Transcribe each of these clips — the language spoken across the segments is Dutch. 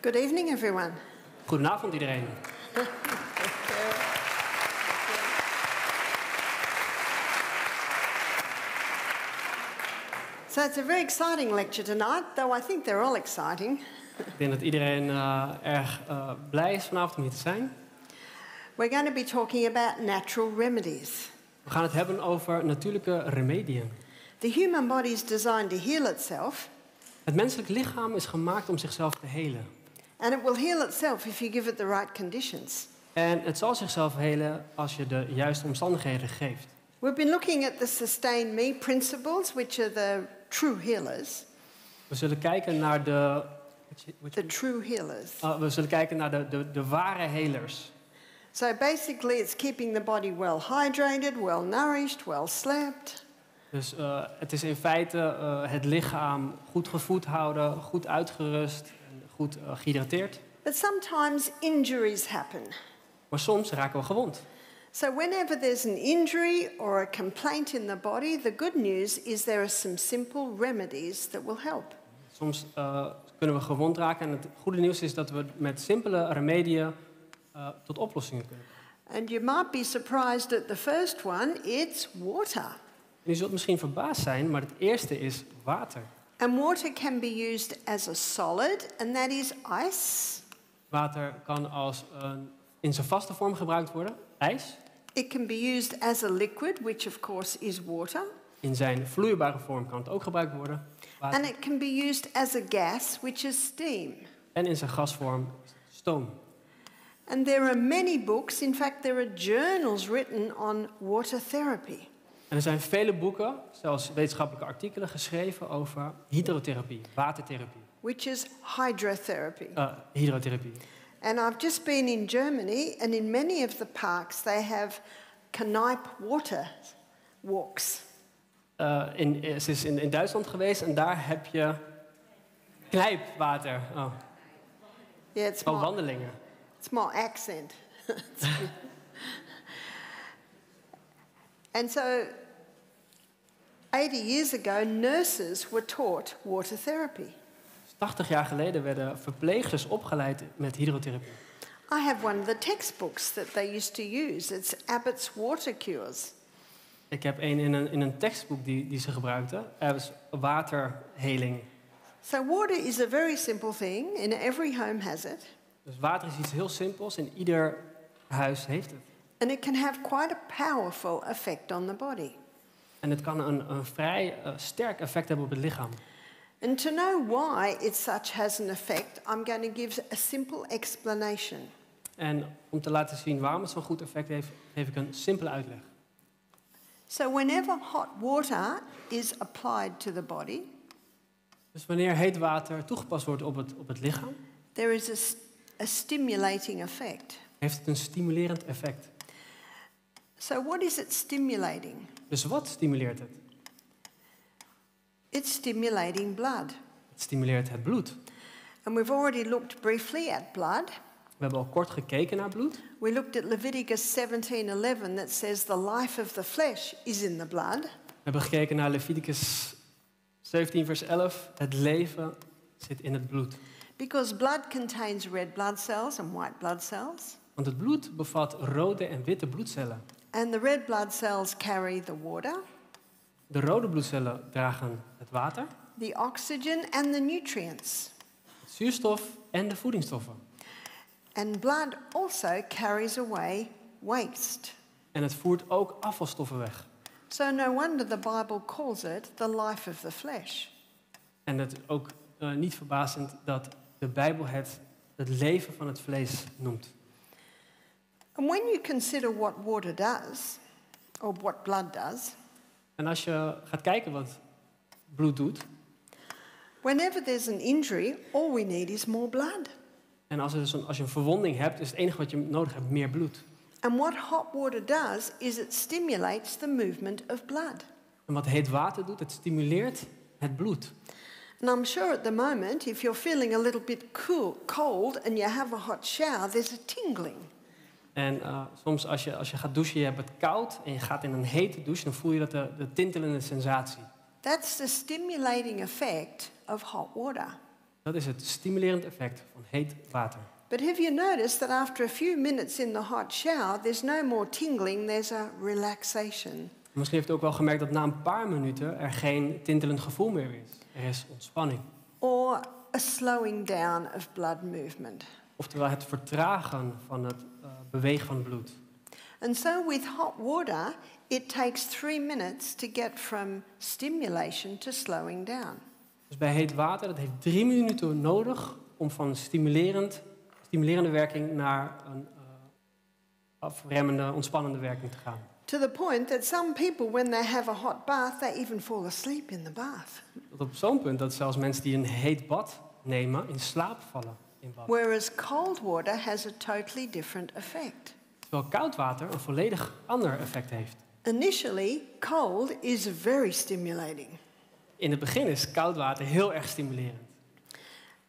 Good evening, everyone. Goedenavond iedereen. So it's a very exciting lecture tonight, though I think they're all exciting. Ik denk dat iedereen erg blij is vanavond om hier te zijn. We're going to be talking about natural remedies. We gaan het hebben over natuurlijke remediën. The human body is designed to heal itself. Het menselijk lichaam is gemaakt om zichzelf te helen. And it will heal itself if you give it the right conditions. En het zal zichzelf helen als je de juiste omstandigheden geeft. We've been looking at the sustain me principles, which are the true healers. We zullen kijken naar The true healers. We zullen kijken naar de ware helers. So basically it's keeping the body well hydrated, well nourished, well slept. Dus het is in feite het lichaam goed gevoed houden, goed uitgerust en goed gehydrateerd. But sometimes injuries happen. Maar soms raken we gewond. So whenever there's an injury or a complaint in the body, the good news is there are some simple remedies that will help. Soms kunnen we gewond raken en het goede nieuws is dat we met simpele remedieën tot oplossingen kunnen komen. And you might be surprised at the first one, it's water. En je zult misschien verbaasd zijn, maar het eerste is water. And water can be used as a solid, and that is ice. Water kan in zijn vaste vorm gebruikt worden, ijs. It can be used as a liquid, which of course is water. In zijn vloeibare vorm kan het ook gebruikt worden, water. And it can be used as a gas, which is steam. En in zijn gasvorm is het stoom. And there are many books, in fact there are journals written on water therapy. En er zijn vele boeken, zelfs wetenschappelijke artikelen, geschreven over hydrotherapie, watertherapie. Which is hydrotherapy. Hydrotherapie. And I've just been in Germany, and in many of the parks they have Knipe water walks. Ze is in Duitsland geweest en daar heb je knijpwater. Yeah, it's wandelingen. It's my accent. And so 80 years ago, nurses were taught water therapy. 80 jaar geleden werden verpleegsters opgeleid met hydrotherapie. I have one of the textbooks that they used to use. It's Abbott's Water Cures. Ik heb een in een tekstboek die ze gebruikten. Waterheling. So water is a very simple thing, and every home has it. Dus water is iets heel simpels en ieder huis heeft het. And it can have quite a powerful effect on the body. En het kan een vrij sterk effect hebben op het lichaam. And to know why it such has an effect, I'm going to give a simple explanation. En om te laten zien waarom het zo'n goed effect heeft, geef ik een simpele uitleg. So whenever hot water is applied to the body, dus wanneer heet water toegepast wordt op het lichaam, there is a stimulating effect. Heeft het een stimulerend effect. So what is it stimulating? Dus wat stimuleert het? It's stimulating blood. Het stimuleert het bloed. And we've already looked briefly at blood. We hebben al kort gekeken naar bloed. We looked at Leviticus 17:11 that says the life of the flesh is in the blood. We hebben gekeken naar Leviticus 17 vers 11. Het leven zit in het bloed. Because blood contains red blood cells and white blood cells. Want het bloed bevat rode en witte bloedcellen. And the red blood cells carry the water, De rode bloedcellen dragen het water, the oxygen and the nutrients. het zuurstof en de voedingsstoffen. And blood also carries away waste. En het voert ook afvalstoffen weg. So no wonder the Bible calls it the life of the flesh. En het is ook niet verbazend dat de Bijbel het leven van het vlees noemt. And when you consider what water does, or what blood does, En als je gaat kijken wat bloed doet, whenever there's an injury, all we need is more blood. en als je een verwonding hebt, is het enige wat je nodig hebt meer bloed. And what hot water does is it stimulates the movement of blood. En wat heet water doet, het stimuleert het bloed. And I'm sure at the moment, if you're feeling a little bit cold and you have a hot shower, there's a tingling. En soms als je gaat douchen, je hebt het koud en je gaat in een hete douche, dan voel je dat de tintelende sensatie. That's the stimulating effect of hot water. Dat is het stimulerend effect van heet water. But have you noticed that after a few minutes in the hot shower, there's no more tingling, there's a relaxation. Misschien heeft u ook wel gemerkt dat na een paar minuten er geen tintelend gevoel meer is. Er is ontspanning. Or a slowing down of blood movement. Oftewel het vertragen van het bewegen van het bloed. And so with hot water, it takes 3 minutes to get from stimulation to slowing down. Dus bij heet water, dat heeft 3 minuten nodig om van stimulerende werking naar een afremmende, ontspannende werking te gaan. To the point that some people, when they have a hot bath, they even fall asleep in the bath. Tot op zo'n punt dat zelfs mensen die een heet bad nemen in slaap vallen in bad. Whereas cold water has a totally different effect. Terwijl koud water een volledig ander effect heeft. Initially, cold is very stimulating. In het begin is koud water heel erg stimulerend.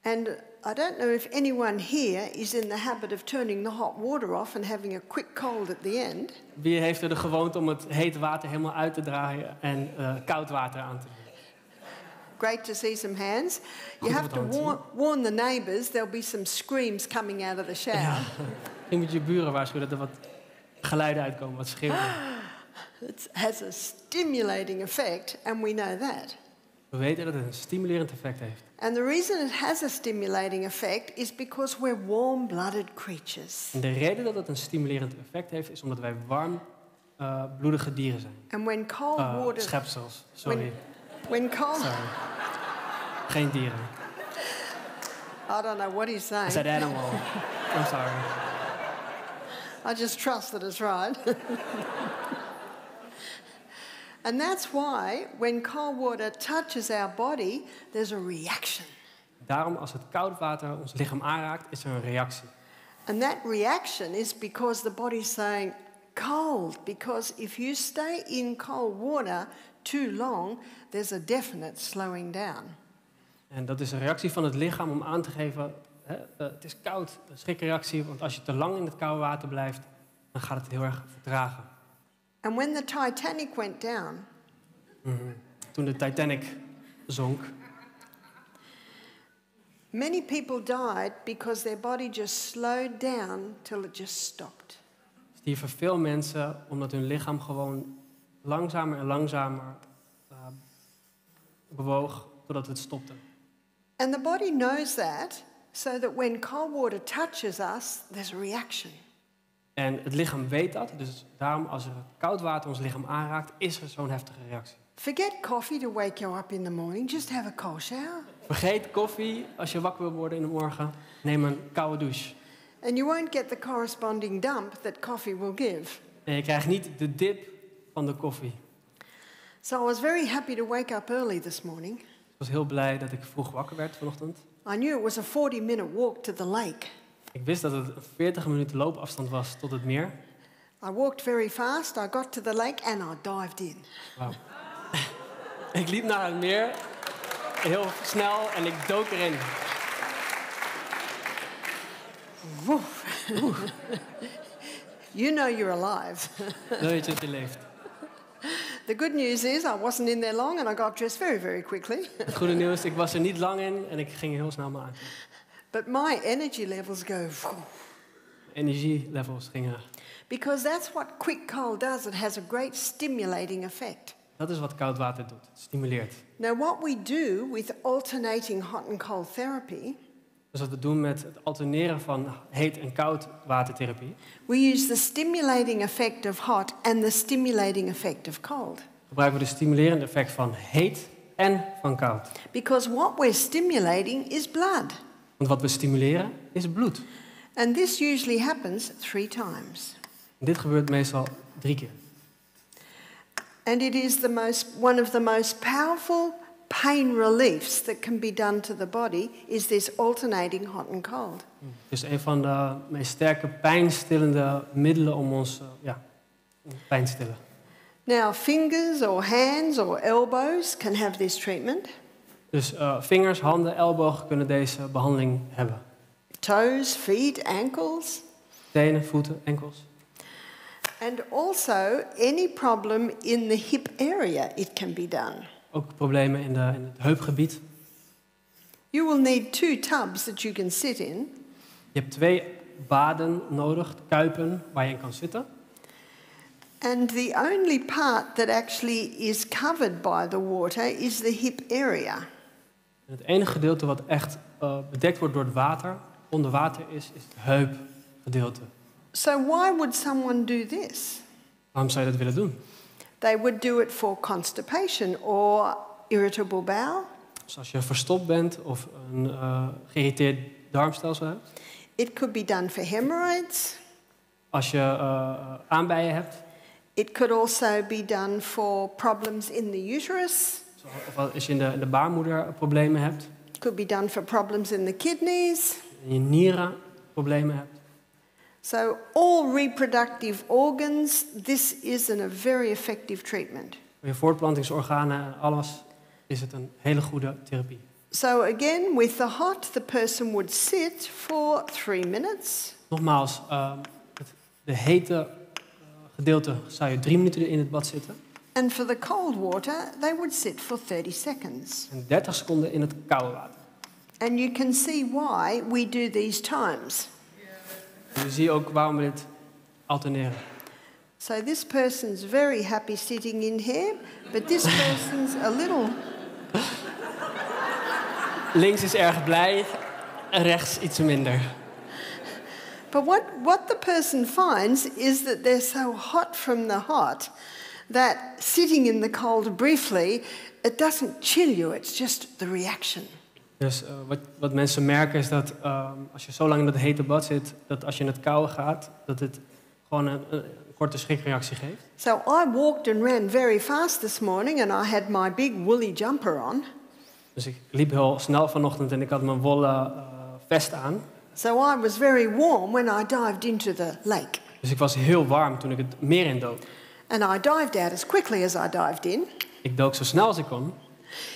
And I don't know if anyone here is in the habit of turning the hot water off and having a quick cold at the end. Wie heeft er de gewoonte om het hete water helemaal uit te draaien en koud water aan te doen? Great to see some hands. You have to warn the neighbours. There'll be some screams coming out of the shower. Ja. Je moet je buren waarschuwen dat er wat geluiden uitkomen, wat schreeuwen. It has a stimulating effect, and we know that. We weten dat het een stimulerend effect heeft. And the reason it has a stimulating effect is because we're warm-blooded creatures. En de reden dat het een stimulerend effect heeft, is omdat wij warmbloedige dieren zijn. And when cold water... Schepsels, sorry. When cold... Sorry. Geen dieren. I don't know what he's saying. I said animal. I'm sorry. I just trust that it's right. And that's why when cold water touches our body, there's a reaction. Daarom, als het koud water ons lichaam aanraakt, is er een reactie. And that reaction is because the body's saying cold. Because if you stay in cold water too long, there's a definite slowing down. En dat is een reactie van het lichaam om aan te geven, het is koud, een schrikreactie. Want als je te lang in het koude water blijft, dan gaat het heel erg vertragen. And when the Titanic went down, Toen de Titanic zonk, many people died because their body just slowed down till it just stopped. stierven veel mensen omdat hun lichaam gewoon langzamer en langzamer bewoog totdat het stopte. And the body knows that, so that when cold water touches us, there's a reaction. En het lichaam weet dat, dus daarom als er koud water ons lichaam aanraakt, is er zo'n heftige reactie. Forget coffee to wake you up in the morning, just have a cold shower. Vergeet koffie als je wakker wil worden in de morgen. Neem een koude douche. And you won't get the corresponding dump that coffee will give. En je krijgt niet de dip van de koffie. So I was very happy to wake up early this morning. Ik was heel blij dat ik vroeg wakker werd vanochtend. I knew it was a 40-minute walk to the lake. Ik wist dat het een 40 minuten loopafstand was tot het meer. I walked very fast, I got to the lake and I dived in. Wow. Ik liep naar het meer, heel snel, en ik dook erin. You know you're alive. Dan weet je dat je leeft. The good news is I wasn't in there long and I got dressed very, very quickly. Het goede nieuws, ik was er niet lang in en ik ging heel snel maar aan. But my energy levels go... Energielevels gingen. Because that's what quick cold does. It has a great stimulating effect. Dat is wat koud water doet. Het stimuleert. Now what we do with alternating hot and cold therapy... Dus wat we doen met het alterneren van heet en koud watertherapie. We use the stimulating effect of hot and the stimulating effect of cold. Gebruiken we de stimulerende effect van heet en van koud. Because what we're stimulating is blood. Want wat we stimuleren is bloed. And this usually happens 3 times. En dit gebeurt meestal 3 keer. And it is one of the most powerful pain reliefs that can be done to the body is this alternating hot and cold. Dus een van de meest sterke pijnstillende middelen om ons pijn te stillen. Now, fingers or hands or elbows can have this treatment. Dus vingers, handen, ellebogen kunnen deze behandeling hebben. Toes, feet, ankles. Tenen, voeten, enkels. And also any problem in the hip area, it can be done. Ook problemen in het heupgebied. You will need 2 tubs that you can sit in. Je hebt 2 baden nodig, kuipen, waar je in kan zitten. And the only part that actually is covered by the water is the hip area. En het enige gedeelte wat echt bedekt wordt door het water, onder water is het heupgedeelte. So why would someone do this? Waarom zou je dat willen doen? They would do it for constipation or irritable bowel. Dus als je verstopt bent of een geïrriteerd darmstelsel hebt. It could be done for hemorrhoids. Als je aanbijen hebt. It could also be done for problems in the uterus. Of als je in de baarmoeder problemen hebt. It could be done for problems in the kidneys. In je nieren problemen hebt. So all reproductive organs, this is a very effective treatment. Voor je voortplantingsorganen en alles is het een hele goede therapie. So again, with the hot, the person would sit for 3 minutes. Nogmaals, de hete gedeelte zou je 3 minuten in het bad zitten. And for the cold water, they would sit for 30 seconds. En 30 seconden in het koude water. And you can see why we do these times. En je ziet ook waarom we dit alterneren. So this person's very happy sitting in here, but this person's a little... Links is erg blij, rechts iets minder. But what the person finds is that they're so hot from the hot that sitting in the cold briefly, it doesn't chill you, it's just the reaction. Dus wat mensen merken is dat als je zo lang in dat hete bad zit, dat als je in het koude gaat, dat het gewoon een korte schrikreactie geeft. So I walked and ran very fast this morning and I had my big woolly jumper on. Dus ik liep heel snel vanochtend en ik had mijn wollen vest aan. So I was very warm when I dived into the lake. Dus ik was heel warm toen ik het meer in dook. And I dived out as quickly as I dived in. Ik dook zo snel als ik kon.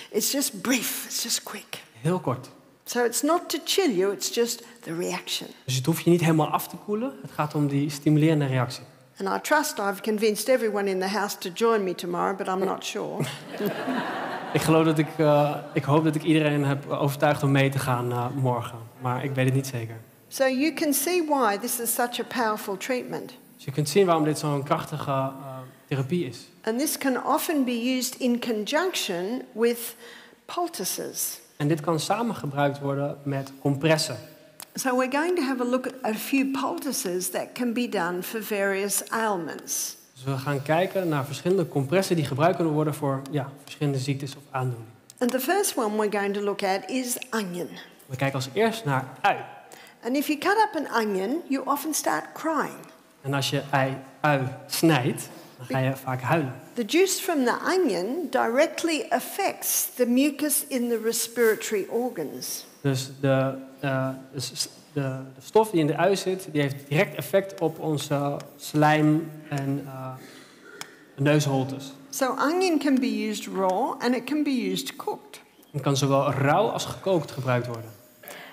It's just brief, it's just quick. Heel kort. So it's not to chill you, it's just the reaction. Dus het hoeft je niet helemaal af te koelen. Het gaat om die stimulerende reactie. And I trust I've convinced everyone in the house to join me tomorrow, but I'm not sure. Ik hoop dat ik iedereen heb overtuigd om mee te gaan morgen. Maar ik weet het niet zeker. So you can see why this is such a powerful treatment. Dus je kunt zien waarom dit zo'n krachtige therapie is. And this can often be used in conjunction with poultices. En dit kan samen gebruikt worden met compressen. So we're going to have a look at a few poultices that can be done for various ailments. Dus we gaan kijken naar verschillende compressen die gebruikt kunnen worden voor verschillende ziektes of aandoeningen. And the first one we're going to look at is onion. We kijken als eerst naar ui. And if you cut up an onion, you often start crying. En als je ui snijdt, dan ga je vaak huilen. The juice from the onion directly affects the mucus in the respiratory organs. Dus de stof die in de ui zit, die heeft direct effect op onze slijm en neusholtes. So onion can be used raw and it can be used cooked. Het kan zowel rauw als gekookt gebruikt worden.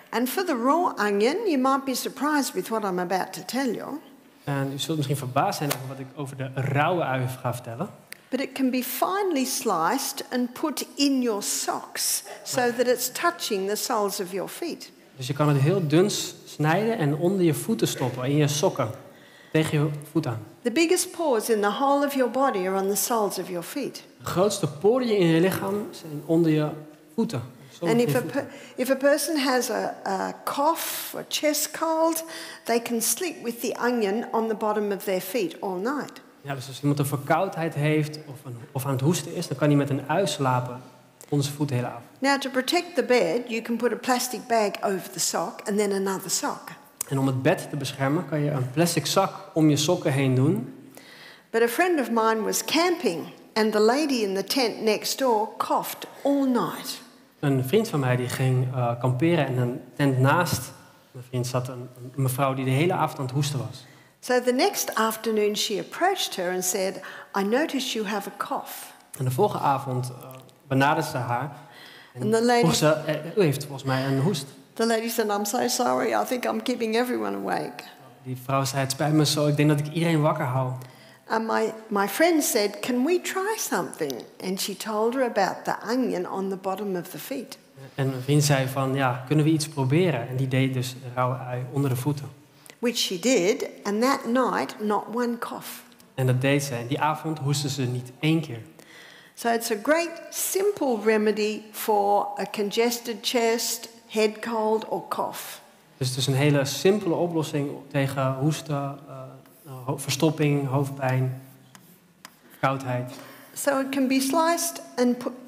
And for the raw onion, you might be surprised with what I'm about to tell you. En u zult misschien verbaasd zijn over wat ik over de rauwe ui ga vertellen. But it can be finely sliced and put in your socks so that it's touching the soles of your feet. Dus je kan het heel dun snijden en onder je voeten stoppen, in je sokken, tegen je voet aan. The biggest pores in the whole of your body are on the soles of your feet. De grootste poriën in je lichaam zijn onder je voeten. And if a person has a cough or chest cold, they can sleep with the onion on the bottom of their feet all night. Ja, dus als iemand een verkoudheid heeft of aan het hoesten is, dan kan hij met een ui slapen onder zijn voet de hele avond. Now to protect the bed, you can put a plastic bag over the sock and then another sock. En om het bed te beschermen kan je een plastic zak om je sokken heen doen. But a friend of mine was camping and the lady in the tent next door coughed all night. Een vriend van mij die ging kamperen en een tent naast mijn vriend zat een mevrouw die de hele avond aan het hoesten was. So the next afternoon she approached her and said, I noticed you have a cough. En de volgende avond benaderde ze haar en And the lady, vroeg ze, u heeft volgens mij een hoest. The lady said, I'm so sorry, I think I'm keeping everyone awake. Die vrouw zei, het spijt me zo, ik denk dat ik iedereen wakker hou. And my friend said, can we try something? And she told her about the onion on the bottom of the feet. En een vriend zei van, ja, kunnen we iets proberen? En die deed dus een rauwe ui onder de voeten. Which she did, and that night, not one cough. En dat deed ze. En die avond hoestte ze niet 1 keer. So it's a great simple remedy for a congested chest, head cold or cough. Dus het is een hele simpele oplossing tegen hoesten, verstopping, hoofdpijn, koudheid. So it can be sliced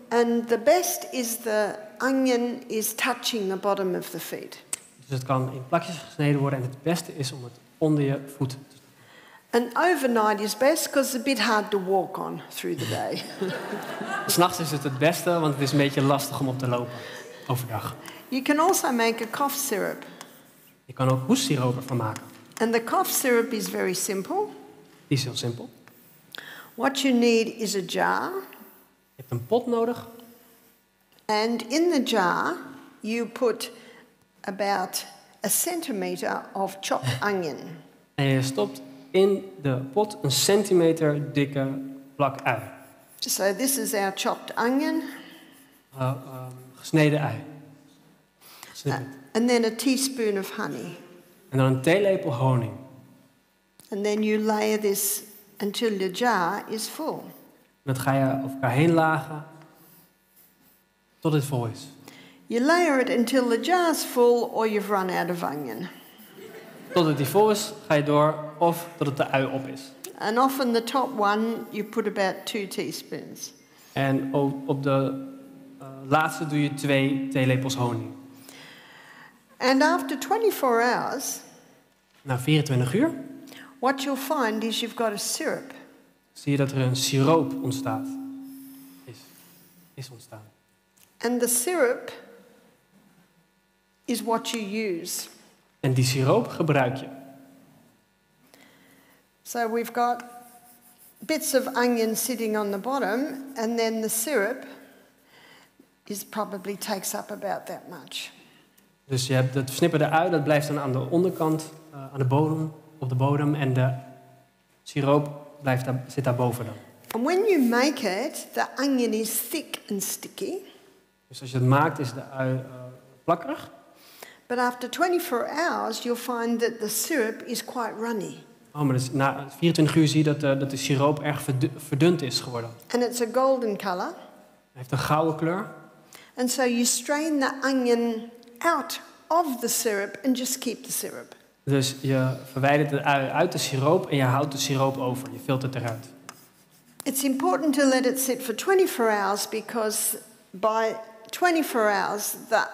and the best is the onion is touching the bottom of the feet. Dus het kan in plakjes gesneden worden en het beste is om het onder je voet te stoppen. And overnight is best because it's a bit hard to walk on through the day. 'S Nachts is het beste, want het is een beetje lastig om op te lopen overdag. You can also make a cough syrup. Je kan ook hoestsiroop ervan maken. And the cough syrup is very simple. Die is heel simpel. What you need is a jar. Je hebt een pot nodig. And in the jar you put about a centimetre of chopped onion. En je stopt in de pot een centimeter dikke plak ui. So this is our chopped onion. Gesneden ui. And then a teaspoon of honey. En dan een theelepel honing. And then you layer this until your jar is full. Dat ga je over elkaar heen lagen tot het vol is. You layer it until the jar's full or you've run out of onion. Totdat die vol is, ga je door of totdat de ui op is. And often the top one, you put about 2 teaspoons. En op de laatste doe je 2 theelepels honing. And after 24 hours, Na 24 uur what you'll find is you've got a syrup. zie je dat er een siroop ontstaat. Is ontstaan. And the syrup is what you use. En die siroop gebruik je. So we've got bits of onion sitting on the bottom, and then the syrup probably takes up about that much. Dus je hebt het versnipperde ui, dat blijft dan aan de onderkant, aan de bodem, op de bodem. En de siroop zit daar boven dan. And when you make it, the onion is thick and sticky. Dus als je het maakt, is de ui plakkerig. But after 24 hours, you'll find that the syrup is quite runny. Oh, maar dus na 24 uur zie je dat de siroop erg verdund is geworden. And it's a golden colour. Hij heeft een gouden kleur. And so you strain the onion out of the syrup and just keep the syrup. Dus je verwijdert de ui uit de siroop en je houdt de siroop over. Je filtert eruit. It's important to let it sit for 24 hours because by 24 hours the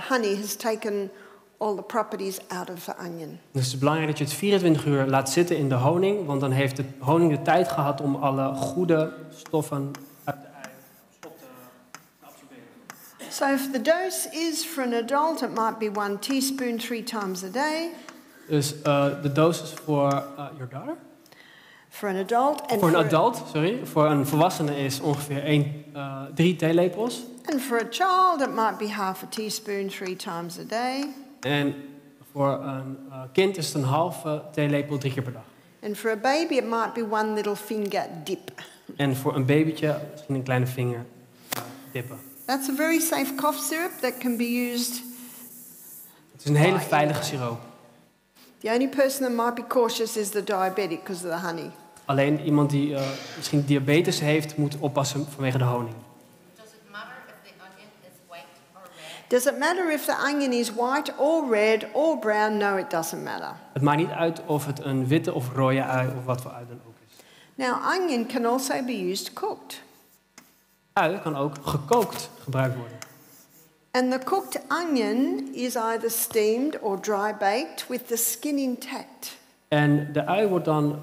honey has taken all the properties out of the onion. Dus het is belangrijk dat je het 24 uur laat zitten in de honing, want dan heeft de honing de tijd gehad om alle goede stoffen uit de ui op te absorberen. So if the dose is for an adult, it might be 1 teaspoon 3 times a day. Dus de dosis voor your daughter? For an adult. And voor een adult, voor een volwassene is ongeveer 3 theelepels. And for a child, it might be half a teaspoon 3 times a day. En voor een kind is het een halve theelepel 3 keer per dag. And for a baby, it might be 1 little finger dip. En voor een babytje misschien een kleine vinger dippen. That's a very safe cough syrup that can be used. Het is een hele veilige siroop. The only person that might be cautious is the diabetic because of the honey. Alleen iemand die misschien diabetes heeft, moet oppassen vanwege de honing. Does it matter if the onion is white or red or brown? No, it doesn't matter. Het maakt niet uit of het een witte of rode ui of wat voor ui dan ook is. Now, onion can also be used cooked. Ui kan ook gekookt gebruikt worden. And the cooked onion is either steamed or dry baked with the skin intact. En de ui wordt dan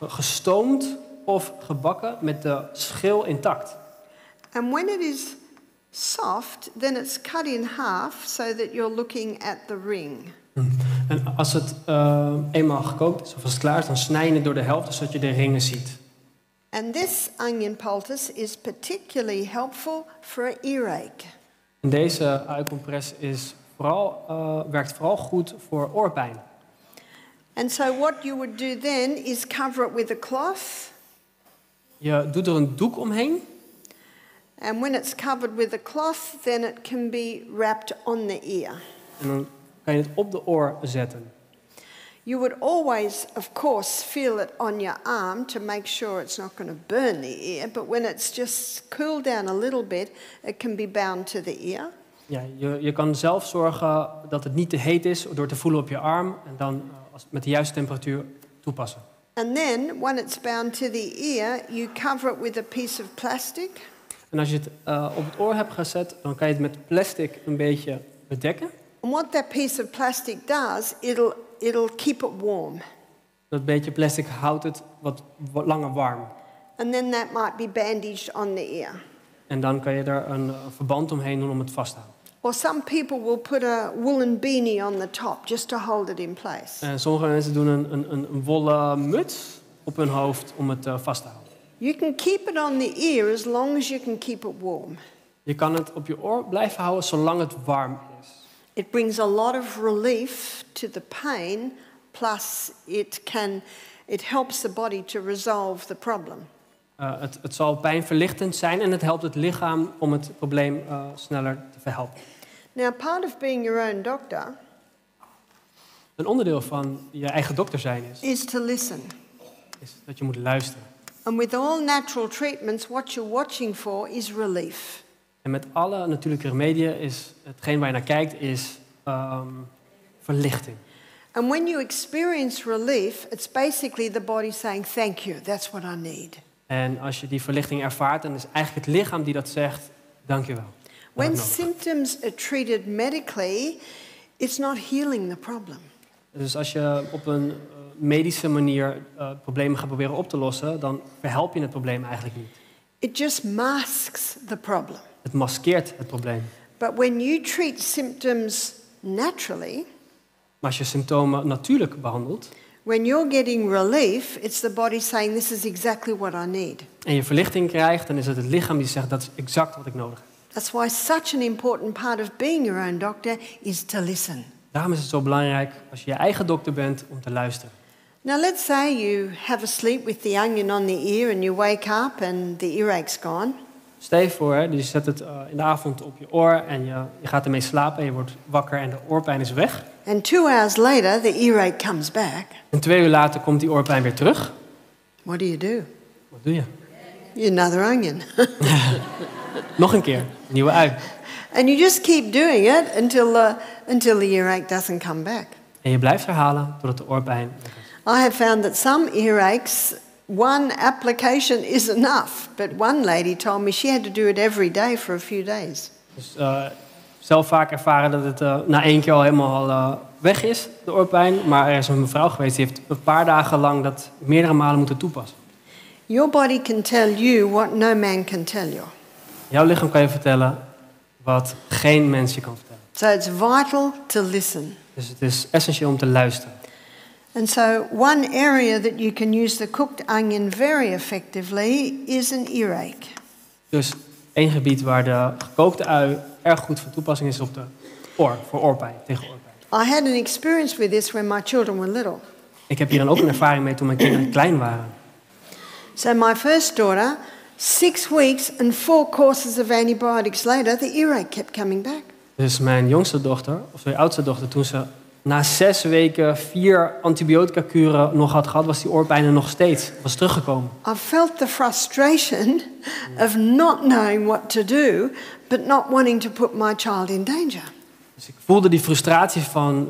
gestoomd of gebakken met de schil intact. And when it is soft, then it's cut in half so that you're looking at the ring. En als het eenmaal gekookt is of als het klaar is, dan snij je het door de helft zodat je de ringen ziet. And this onion poultice is particularly helpful for an earache. En deze uicompress werkt vooral goed voor oorpijn. And so what you would do then is cover it with a cloth. Je doet er een doek omheen. And when it's covered with a cloth, then it can be wrapped on the ear. En dan kan je het op de oor zetten. You would always, of course, feel it on your arm to make sure it's not going to burn the ear. But when it's just cooled down a little bit, it can be bound to the ear. Ja, je kan zelf zorgen dat het niet te heet is door te voelen op je arm en dan met de juiste temperatuur toepassen. And then, when it's bound to the ear, you cover it with a piece of plastic. En als je het op het oor hebt gezet, dan kan je het met plastic een beetje bedekken. And what that piece of plastic does, it'll keep it warm. Dat beetje plastic houdt het wat langer warm. And then that might be bandaged on the ear. En dan kan je er een verband omheen doen om het vast te houden. Or some people will put a woolen beanie on the top just to hold it in place. En sommige mensen doen een wollen muts op hun hoofd om het vast te houden. You can keep it on the ear as long as you can keep it warm. Je kan het op je oor blijven houden zolang het warm is. It brings a lot of relief to the pain, plus it helps the body to resolve the problem. Het zal pijnverlichtend zijn en het helpt het lichaam om het probleem sneller te verhelpen. Now, part of being your own doctor Een onderdeel van je eigen dokter zijn is to listen. is dat je moet luisteren. And with all natural treatments, what you're watching for is relief. En met alle natuurlijke remedieën is hetgeen waar je naar kijkt is verlichting. And when you experience relief, it's basically the body saying, thank you, that's what I need. En als je die verlichting ervaart, dan is eigenlijk het lichaam die dat zegt, dank je wel. When symptoms are treated medically, it's not healing the problem. Dus als je op een medische manier problemen gaat proberen op te lossen, dan verhelp je het probleem eigenlijk niet. It just masks the problem. Het maskeert het probleem. But when you treat symptoms naturally, Maar als je symptomen natuurlijk behandelt when you're getting relief, it's the body saying, this is exactly what I need. en je verlichting krijgt, dan is het lichaam die zegt, dat is exact wat ik nodig heb. That's why such an important part of being your own doctor is to listen. Daarom is het zo belangrijk, als je je eigen dokter bent, om te luisteren. Now let's say you have a sleep with the onion on the ear and you wake up and the earache's gone. Stel je voor, je zet het in de avond op je oor en je gaat ermee slapen en je wordt wakker en de oorpijn is weg. And 2 hours later, the earache comes back. En 2 uur later komt die oorpijn weer terug. What do? Wat doe je? Another onion. Nog een keer, een nieuwe ui. And you just keep doing it until the earache doesn't come back. En je blijft herhalen totdat de oorpijn weg is. I have found that some earaches, one application is enough. But one lady told me she had to do it every day for a few days. Dus zelf vaak ervaren dat het na 1 keer al helemaal weg is, de oorpijn. Maar er is een mevrouw geweest die heeft een paar dagen lang dat meerdere malen moeten toepassen. Your body can tell you what no man can tell you. Jouw lichaam kan je vertellen wat geen mens je kan vertellen. So it's vital to listen. Dus het is essentieel om te luisteren. And so one area that you can use the cooked onion very effectively is an earache. Dus één gebied waar de gekookte ui erg goed van toepassing is op de oor, voor oorpijn, tegen oorpijn. I had an experience with this when my children were little. Ik heb hier dan ook een ervaring mee toen mijn kinderen klein waren. So my first daughter, 6 weeks and 4 courses of antibiotics later, the earache kept coming back. Dus mijn jongste dochter, of mijn oudste dochter, toen ze na 6 weken 4 antibiotica-kuren nog had gehad, was die oorpijn er nog steeds, was teruggekomen. I felt the frustration of not knowing what to do, but not wanting to put my child in danger. Dus ik voelde die frustratie van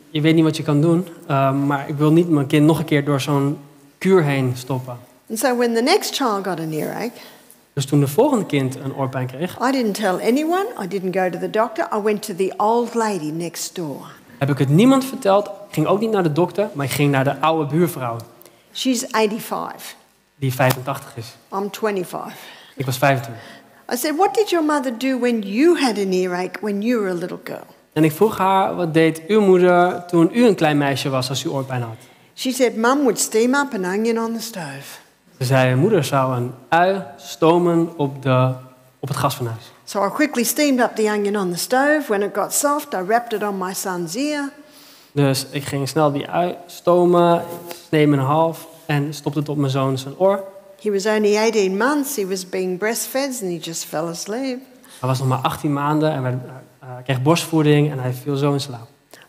je weet niet wat je kan doen, maar ik wil niet mijn kind nog een keer door zo'n kuur heen stoppen. And so when the next child got an earache, Dus toen de volgende kind een oorpijn kreeg, I didn't tell anyone, I didn't go to the doctor, I went to the old lady next door. heb ik het niemand verteld. Ik ging ook niet naar de dokter, maar ik ging naar de oude buurvrouw. She's 85. Die 85 is. I'm 25. Ik was 25. I said, what did your mother do when you had an earache when you were a little girl? En ik vroeg haar, wat deed uw moeder toen u een klein meisje was als u oorpijn had? She said, Mum would steam up an onion on the stove. Ze zei, moeder zou een ui stomen op het gasfornuis. So I quickly steamed up the onion on the stove. When it got soft, I wrapped it on my son's ear. Dus ik ging snel die ui stomen, snee hem in half en stopte het op mijn zoon zijn oor. He was only 18 months. He was being breastfed and he just fell asleep. Hij was nog maar 18 maanden en hij kreeg borstvoeding en hij viel zo in slaap.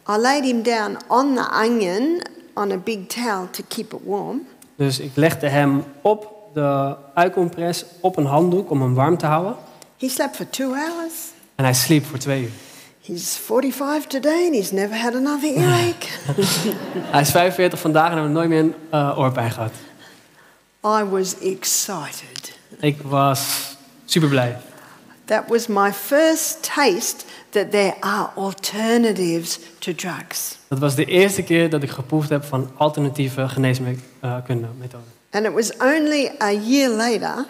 I laid him down on the onion on a big towel to keep it warm. Dus ik legde hem op de uikompres op een handdoek om hem warm te houden. He slept for 2 hours. En hij sliep voor 2 uur. He's 45 today and he's never had another earache. Hij is 45 vandaag en heeft nooit meer een oorpijn gehad. I was excited. Ik was super blij. That was my first taste that there are alternatives to drugs. Dat was de eerste keer dat ik geproefd heb van alternatieve geneeskundemethoden. And it was only a year later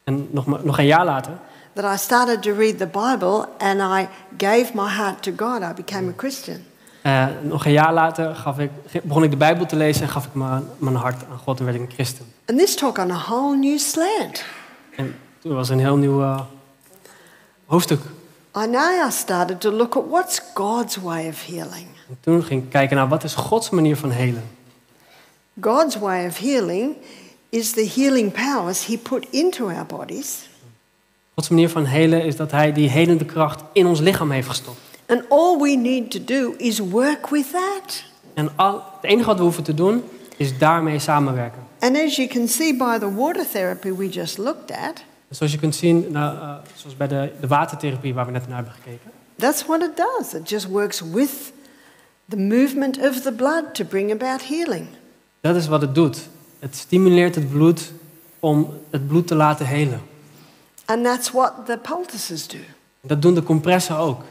En nog een jaar later that I started to read the Bible and I gave my heart to God. I became a Christian. nog een jaar later begon ik de Bijbel te lezen en gaf ik mijn hart aan God en werd ik een christen. And this took on a whole new slant. En toen was een heel nieuw hoofdstuk. I now started to look at what's God's way of healing. En toen ging ik kijken naar wat is Gods manier van helen. God's way of healing is the healing powers he put into our bodies. Gods manier van helen is dat hij die helende kracht in ons lichaam heeft gestopt. And all we need to do is work with that. En het enige wat we hoeven te doen is daarmee samenwerken. And as you can see by the water therapy we just looked at, Zoals je kunt zien, zoals bij de watertherapie waar we net naar hebben gekeken. that's what it does. It just works with the movement of the blood to bring about healing. Dat is wat het doet. Het stimuleert het bloed om het bloed te laten helen. And that's what the poultices do. Dat doen de compressen ook.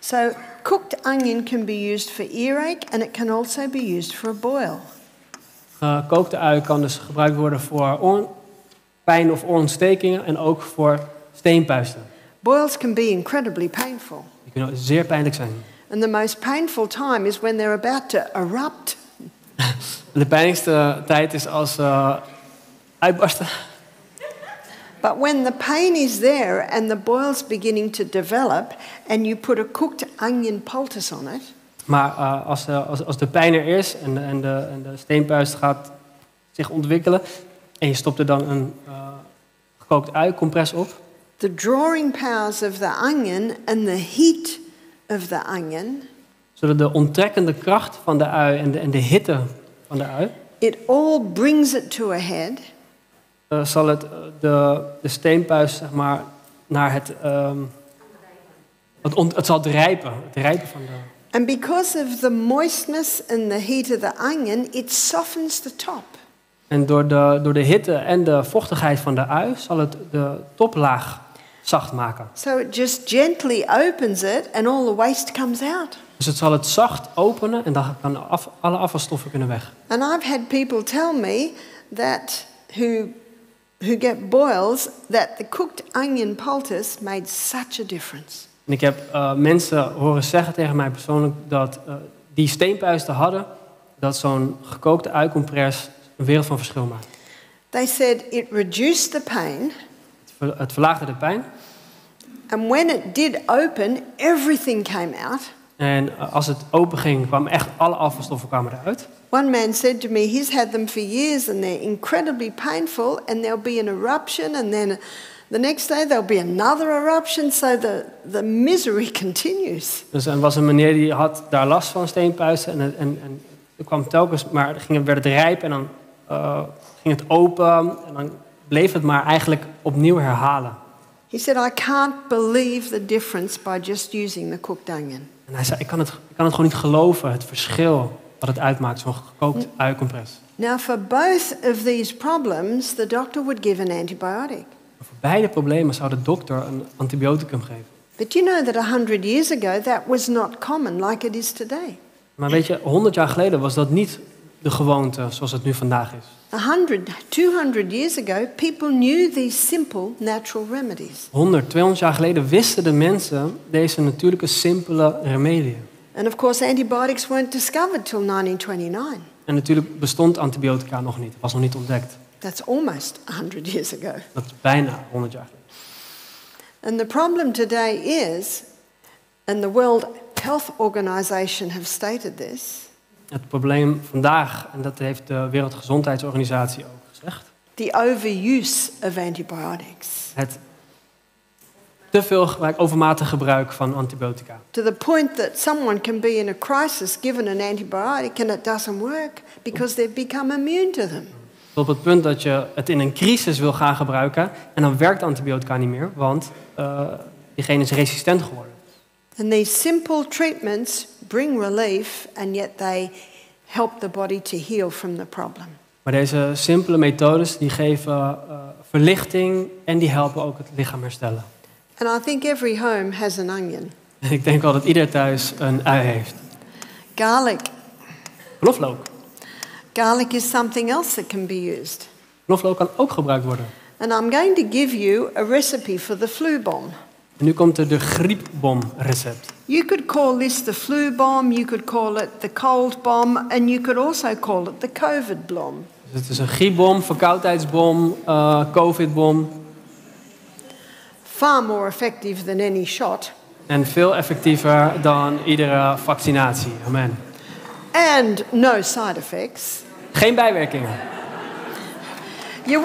So cooked onion can be used for earache and it can also be used for a boil. Gekookte ui kan dus gebruikt worden voor pijn of oorontstekingen en ook voor steenpuisten. Boils can be incredibly painful. Die kunnen zeer pijnlijk zijn. And the most painful time is when they're about to erupt. De pijnlijkste tijd is als uitbarsten. But when the pain is there and the boil's beginning to develop and you put a cooked onion poultice on it. Maar als de pijn er is en de steenpuist gaat zich ontwikkelen en je stopt er dan een gekookt ui-compress op. The drawing powers of the onion and the heat of the onion. Zodat de onttrekkende kracht van de ui en de hitte van de ui. It all brings it to a head. Zal het de steenpuist zeg maar naar het zal rijpen. Het rijpen van de. And because of the moistness and the heat of the onion, it softens the top. En door de hitte en de vochtigheid van de ui zal het de toplaag zacht maken. So it just gently opens it and all the waste comes out. Dus het zal het zacht openen en dan kan alle afvalstoffen kunnen weg. And I've had people tell me that who get boils that the cooked onion poultice made such a difference. En ik heb mensen horen zeggen tegen mij persoonlijk dat die steenpuisten hadden, dat zo'n gekookte uikompres een wereld van verschil maakt. They said it reduced the pain. Het verlaagde de pijn. And when it did open, everything came out. En als het open ging, kwamen echt alle afvalstoffen kwamen eruit. One man said to me, he's had them for years and they're incredibly painful and there'll be an eruption and then the next day there'll be another eruption, so the misery continues. Dus er was een meneer die had daar last van steenpuisten en er kwam telkens, maar werd het rijp en dan ging het open en dan bleef het maar eigenlijk opnieuw herhalen. He said, I can't believe the difference by just using the cooked onion. En hij zei, ik kan het gewoon niet geloven, het verschil wat het uitmaakt, zo'n gekookt uikompres. Now for both of these problems, the doctor would give an antibiotic. Voor beide problemen zou de dokter een antibioticum geven. But you know that 100 years ago that was not common like it is today. Maar weet je, 100 jaar geleden was dat niet de gewoonte zoals het nu vandaag is. 200 years ago, people knew these simple natural remedies. 200 jaar geleden wisten de mensen deze natuurlijke, simpele remedieën. And of course, antibiotics weren't discovered till 1929. En natuurlijk bestond antibiotica nog niet. Het was nog niet ontdekt. That's almost 100 years ago. Dat is bijna 100 jaar geleden. And the problem today is, and the World Health Organization have stated this. Het probleem vandaag, en dat heeft de Wereldgezondheidsorganisatie ook gezegd. the overuse of antibiotics. Het te veel overmatig gebruik van antibiotica. To the point that someone can be in a crisis given an antibiotic and it doesn't work because they've become immune to them. Tot het punt dat je het in een crisis wil gaan gebruiken en dan werkt antibiotica niet meer, want diegene is resistent geworden. And these simple treatments bring relief and yet they help the body to heal from the problem. Maar deze simpele methodes die geven verlichting en die helpen ook het lichaam herstellen. And I think every home has an onion. En ik denk wel dat ieder thuis een ui heeft. Garlic. Knoflook. Garlic is something else that can be used. Knoflook kan ook gebruikt worden. And I'm going to give you a recipe for the flu bomb. En nu komt er de griepbom recept. You could call this the flu bomb, you could call it the cold bomb, and you could also call it the COVID bomb. Dus het is een griepbom, verkoudheidsbom, covidbom. Far more effective than any shot. En veel effectiever dan iedere vaccinatie. Amen. And no side effects. Geen bijwerkingen. You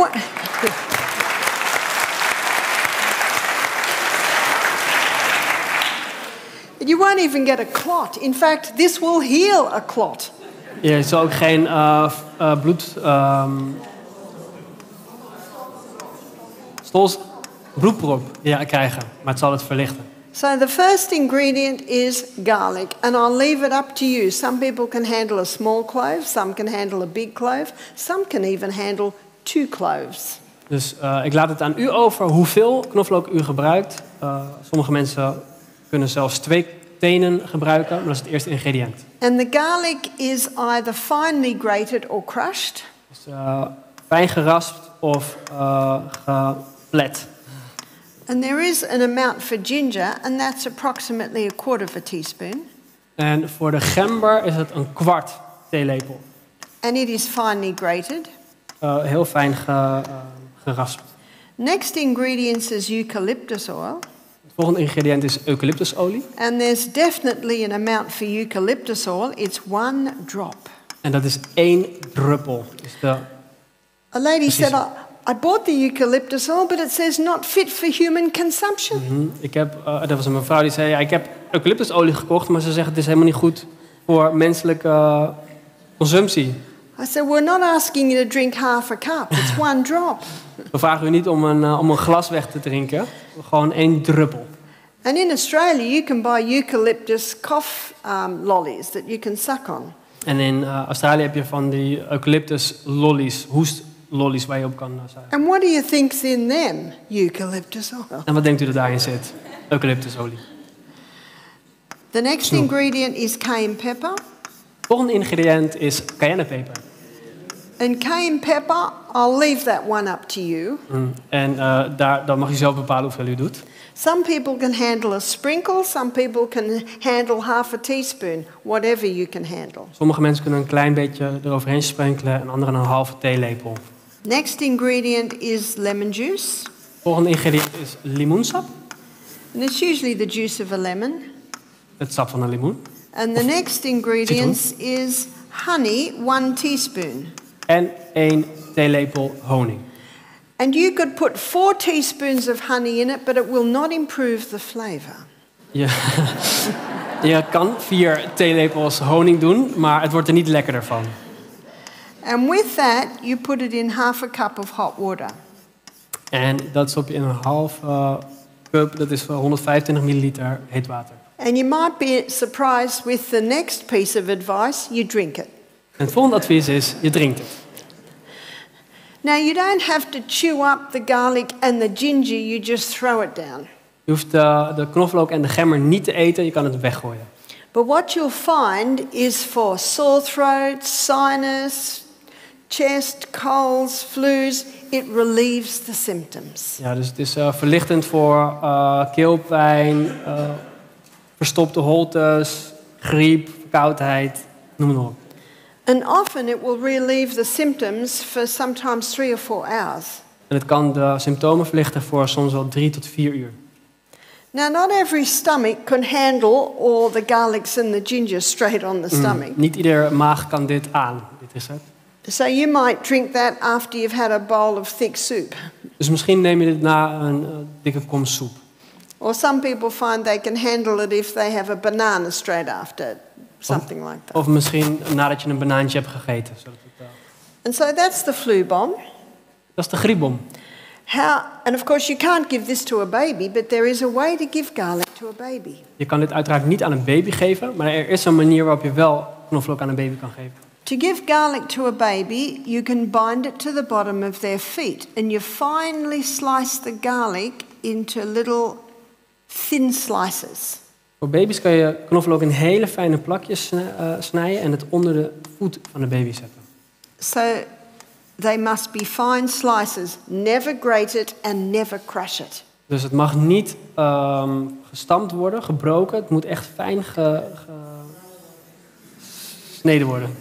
won't even get a clot. In fact, this will heal a clot. Je zal ook geen bloedprop krijgen, maar het zal het verlichten. So the first ingredient is garlic, and I'll leave it up to you. Some people can handle a small clove, some can handle a big clove, some can even handle 2 cloves. Dus ik laat het aan u over hoeveel knoflook u gebruikt. Sommige mensen kunnen zelfs 2 tenen gebruiken, maar dat is het eerste ingrediënt. And the garlic is either finely grated or crushed. Dus, fijn geraspt of geplet. And there is an amount for ginger, and that's approximately 1/4 teaspoon. En voor de gember is het 1/4 theelepel. And it is finely grated. Heel fijn geraspt. Next ingredient is eucalyptus oil. Het volgende ingrediënt is eucalyptusolie. And there's definitely an amount for eucalyptus oil. It's 1 drop. En dat is 1 druppel. Dus a lady said, I bought the eucalyptus oil, but it says not fit for human consumption. Dat was een mevrouw die zei, ik heb eucalyptusolie gekocht, maar ze zegt het is helemaal niet goed voor menselijke consumptie. I said, we're not asking you to drink half a cup. It's 1 drop. We vragen u niet om een glas weg te drinken, gewoon 1 druppel. And in Australia, you can buy eucalyptus cough lollies that you can suck on. En in Australië heb je van die eucalyptus lollies, hoestlollies waar je op kan zuigen. And what do you think's in them? Eucalyptus oil. En wat denkt u dat daarin zit? Eucalyptusolie. The next ingredient is cayenne pepper. Het volgende ingrediënt is cayennepeper. And cayenne pepper, I'll leave that one up to you. En dan mag je zelf bepalen hoeveel u doet. Some people can handle a sprinkle, some people can handle half a teaspoon, whatever you can handle. Sommige mensen kunnen een klein beetje eroverheen sprenkelen en anderen een halve theelepel. Next ingredient is lemon juice. Volgende ingrediënt is limoensap. And it's usually the juice of a lemon. Het sap van een limoen. And the next ingredient is honey, 1 teaspoon. En 1 theelepel honing. And you could put 4 teaspoons of honey in it, but it will not improve the flavor. Je kan 4 theelepels honing doen, maar het wordt er niet lekkerder van. And with that, you put it in half a cup of hot water. En dat stop je in een halve cup, dat is 125 milliliter heet water. And you might be surprised with the next piece of advice, you drink it. En het volgende advies is, je drinkt het. Now, you don't have to chew up the garlic and the ginger, you just throw it down. Je hoeft de knoflook en de gember niet te eten, je kan het weggooien. But what you'll find is for sore throat, sinus, chest, colds, flus, it relieves the symptoms. Ja, dus het is verlichtend voor keelpijn, verstopte holtes, griep, verkoudheid, noem maar op. And often it will relieve the symptoms for sometimes 3 or 4 hours. En het kan de symptomen verlichten voor soms wel 3 tot 4 uur. Now, not every stomach can handle all the garlics and the ginger straight on the stomach. Niet ieder maag kan dit aan, dit recept. So you might drink that after you've had a bowl of thick soup. Dus misschien neem je dit na een dikke kom soep. Or some people find they can handle it if they have a banana straight after, something like that. Of misschien nadat je een banaantje hebt gegeten. Zodat het, And so that's the flu bomb. Dat is de griepbom. And of course you can't give this to a baby, but there is a way to give garlic to a baby. Je kan dit uiteraard niet aan een baby geven, maar er is een manier waarop je wel knoflook aan een baby kan geven. To give garlic to a baby, you can bind it to the bottom of their feet and you finely slice the garlic into little thin slices. Voor baby's kan je knoflook in hele fijne plakjes snijden en het onder de voet van de baby zetten. So they must be fine slices, never grate it and never crush it. Dus het mag niet gestampt worden, gebroken. Het moet echt fijn gesneden worden.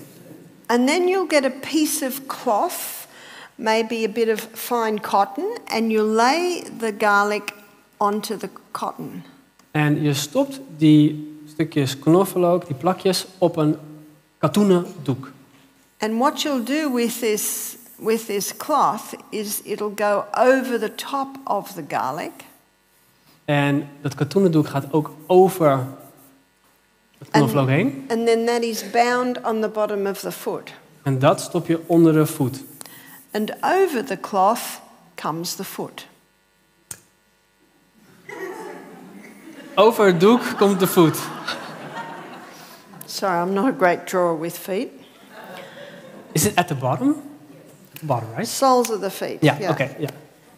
And then you'll get a piece of cloth, maybe a bit of fine cotton, and you lay the garlic onto the cotton. En je stopt die stukjes knoflook, die plakjes, op een katoenen doek. And what you'll do with this cloth is it'll go over the top of the garlic. En dat katoenen doek gaat ook over het knoflook heen. And then that is bound on the bottom of the foot. En dat stop je onder de voet. And over the cloth comes the foot. Over het doek komt de voet. Sorry, I'm not a great drawer with feet. Is it at the bottom? At the bottom, right? Soles of the feet. Ja, oké. Ja.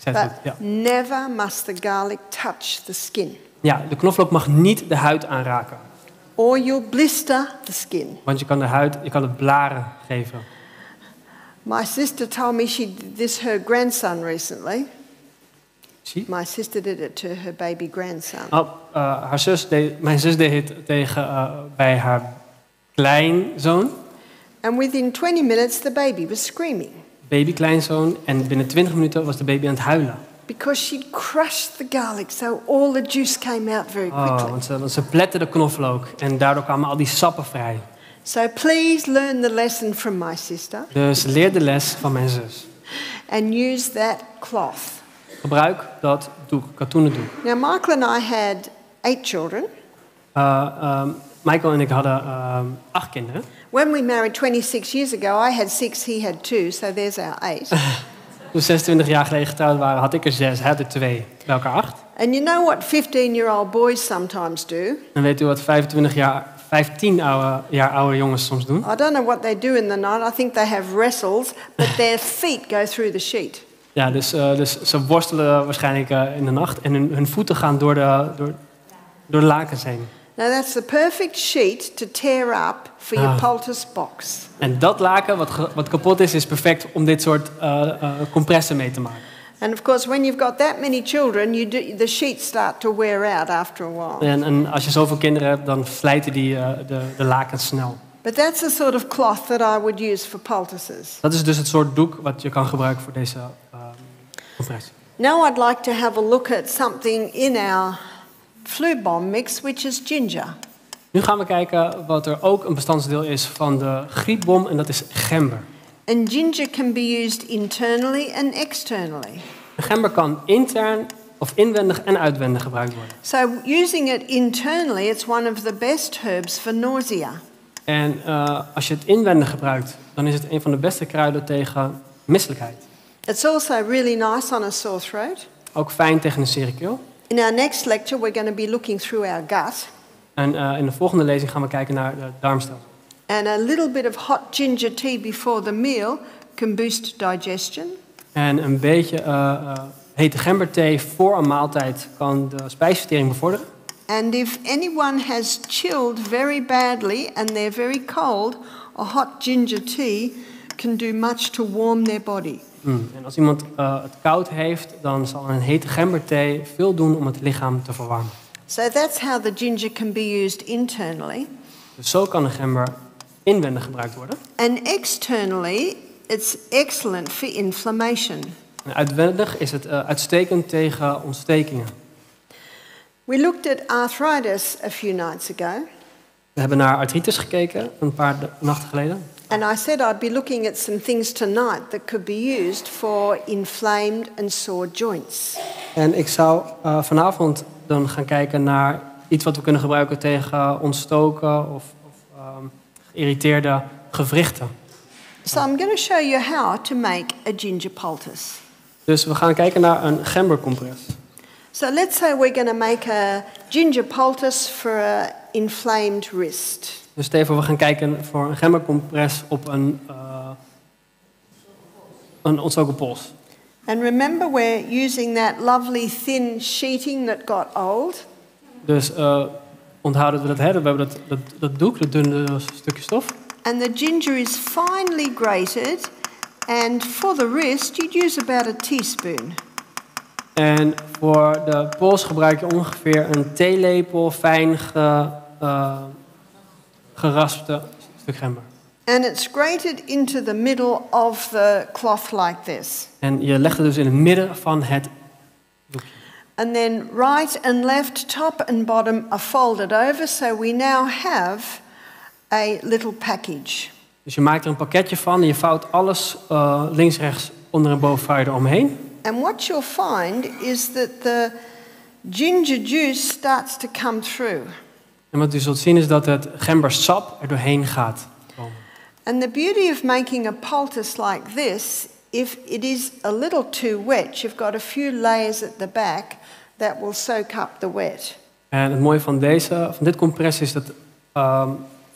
But never must the garlic touch the skin. Ja, de knoflook mag niet de huid aanraken. Or you'll blister the skin. Want je kan het blaren geven. My sister told me she did this her grandson recently. Zie? My sister did it to her baby grandson. Mijn zus deed het bij haar kleinzoon. And within 20 minutes the baby was screaming. Baby kleinzoon. En binnen 20 minuten was de baby aan het huilen. Because she'd crushed the garlic, so all the juice came out very quickly. Want ze plette de knoflook en daardoor kwamen al die sappen vrij. So please learn the lesson from my sister. Dus leer de les van mijn zus. And use that cloth. Gebruik dat doek, katoenen doek. Now Michael and I had 8 children. Michael en ik hadden 8 kinderen. When we married 26 years ago, I had 6, he had 2, so there's our 8. Toen 26 jaar geleden getrouwd waren, had ik er 6, hij had er 2. Bij elkaar 8. And you know what 15-year-old boys sometimes do? En weet u wat 15 jaar oude jongens soms doen? I don't know what they do in the night. I think they have wrestles, but their feet go through the sheet. Ja, dus ze worstelen waarschijnlijk in de nacht en hun voeten gaan door de lakens heen. Now that's the perfect sheet to tear up for your poultice box. En dat laken wat kapot is perfect om dit soort compressen mee te maken. And of course, when you've got that many children, the sheets start to wear out after a while. En als je zoveel kinderen hebt, dan slijten de lakens snel. But that's the sort of cloth that I would use for poultices. Dat is dus het soort doek wat je kan gebruiken voor deze compressie. Now I'd like to have a look at something in our flu bomb mix, which is ginger. Nu gaan we kijken wat er ook een bestanddeel is van de griepbom en dat is gember. And ginger can be used internally and externally. De gember kan intern of inwendig en uitwendig gebruikt worden. So using it internally, it's one of the best herbs for nausea. En als je het inwendig gebruikt, dan is het een van de beste kruiden tegen misselijkheid. It's also really nice on a sore throat. Ook fijn tegen een zere keel. In our next lecture, we're going to be looking through our gut. En in de volgende lezing gaan we kijken naar de darmstelsel. And a little bit of hot ginger tea before the meal can boost digestion. En een beetje hete gemberthee voor een maaltijd kan de spijsvertering bevorderen. And if anyone has chilled very badly and they're very cold, a hot ginger tea can do much to warm their body. En als iemand het koud heeft, dan zal een hete gemberthee veel doen om het lichaam te verwarmen. So that's how the ginger can be used internally. Dus zo kan de gember inwendig gebruikt worden. And externally, it's excellent for inflammation. En uitwendig is het uitstekend tegen ontstekingen. We looked at arthritis a few nights ago. We hebben naar artritis gekeken een paar nachten geleden. And I said I'd be looking at some things tonight that could be used for inflamed and sore joints. En ik zou vanavond dan gaan kijken naar iets wat we kunnen gebruiken tegen ontstoken of geïrriteerde gewrichten. So I'm going to show you how to make a ginger poultice. Dus we gaan kijken naar een gembercompress. So let's say we're going to make a ginger poultice for an inflamed wrist. Dus Steven, we gaan kijken voor een gembercompress op een ontstoken pols. And remember, we're using that lovely thin sheeting that got old. Dus onthoud dat we dat hebben. We hebben dat doek, dat dunne stukje stof. And the ginger is finely grated. And for the wrist, you'd use about a teaspoon. En voor de pols gebruik je ongeveer een theelepel fijn geraspte stuk gember. And it's grated into the middle of the cloth like this. En je legt het dus in het midden van het doekje. And then right and left, top and bottom are folded over. So we now have a little package. Dus je maakt er een pakketje van en je vouwt alles links, rechts, onder en boven vouw je eromheen. And what you'll find is that the ginger juice starts to come through. En wat u zult zien is dat het gembersap er doorheen gaat komen. And the beauty of making a poultice like this, if it is a little too wet, you've got a few layers at the back that will soak up the wet. En het mooie van dit compress is dat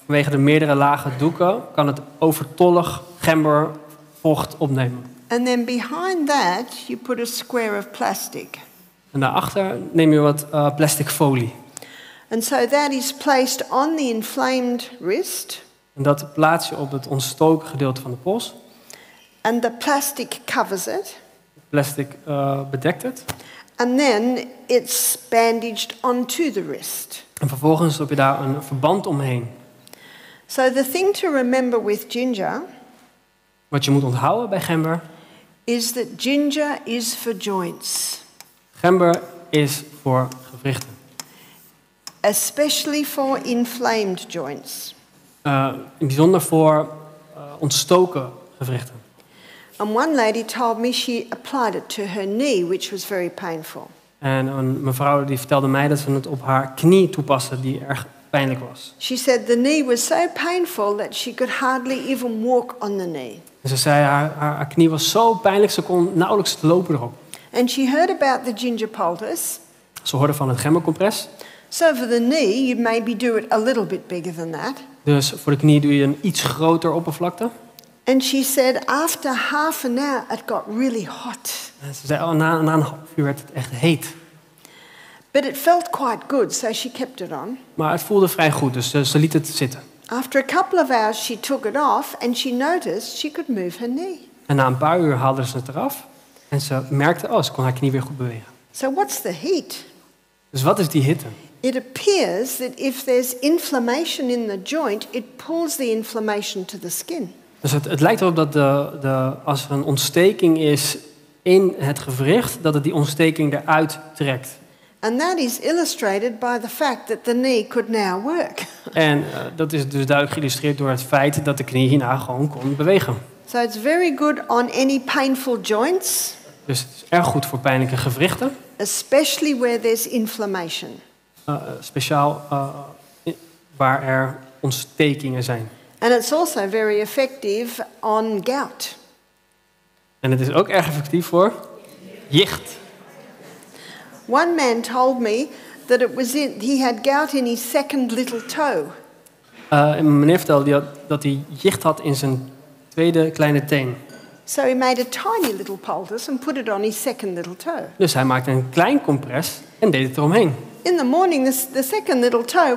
vanwege de meerdere lagen doeken kan het overtollig gembervocht opnemen. And then behind that, you put a square of plastic. En daarachter neem je wat plastic folie. And so that is placed on the inflamed wrist. En dat plaats je op het ontstoken gedeelte van de pols. And the plastic covers it. Plastic bedekt het. And then it's bandaged onto the wrist. En vervolgens heb je daar een verband omheen. So the thing to remember with ginger, Wat je moet onthouden bij gember, is that ginger is for joints. Gember is voor gewrichten. Especially for inflamed joints. In bijzonder voor ontstoken gewrichten. And one lady told me she applied it to her knee, which was very painful. En een mevrouw die vertelde mij dat ze het op haar knie toepaste, die erg pijnlijk was. She said the knee was so painful that she could hardly even walk on the knee. En ze zei haar knie was zo pijnlijk, ze kon nauwelijks lopen erop. And she heard about the ginger poultice. Ze hoorde van het gembercompress. So for the knee, you'd maybe do it a little bit bigger than that. Dus voor de knie doe je een iets groter oppervlakte. And she said after half an hour it got really hot. En ze zei, na een half uur werd het echt heet. But it felt quite good, so she kept it on. Maar het voelde vrij goed, dus ze liet het zitten. After a couple of hours she took it off and she noticed she could move her knee. En na een paar uur haalde ze het eraf. En ze merkte, ze kon haar knie weer goed bewegen. So what's the heat? Dus wat is die hitte? It appears that if there's inflammation in the joint, it pulls the inflammation to the skin. Dus het lijkt erop dat als er een ontsteking is in het gewricht, dat het die ontsteking eruit trekt. And that is illustrated by the fact that the knee could now work. En dat is dus duidelijk geïllustreerd door het feit dat de knie hierna gewoon kon bewegen. So it's very good on any painful joints. Dus het is erg goed voor pijnlijke gewrichten. Especially where there's inflammation. Speciaal waar er ontstekingen zijn. And it's also very effective on gout. En het is ook erg effectief voor jicht. One man told me that he had gout in his second little toe. Een meneer vertelde dat hij jicht had in zijn tweede kleine teen. So he made a tiny little poultice and put it on his second little toe. Dus hij maakte een klein compress en deed het eromheen. In the morning, the second little toe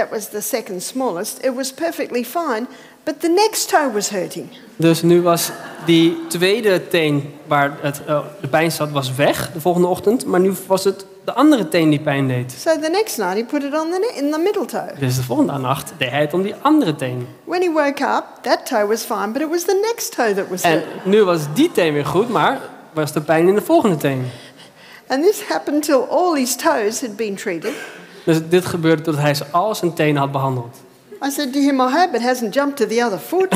was the second smallest. It was perfectly fine, but the next toe was hurting. Dus nu was die tweede teen waar de pijn zat, was weg de volgende ochtend. Maar nu was het de andere teen die pijn deed. So the next night he put it on in the middle toe. Dus de volgende nacht deed hij het om die andere teen. When he woke up, that toe was fine, but it was the next toe that was hurting. En nu was die teen weer goed, maar was de pijn in de volgende teen. And this happened till all his toes had been treated. Dus dit gebeurde totdat hij al zijn tenen had behandeld. I said to him, I hope it hasn't jumped to the other foot.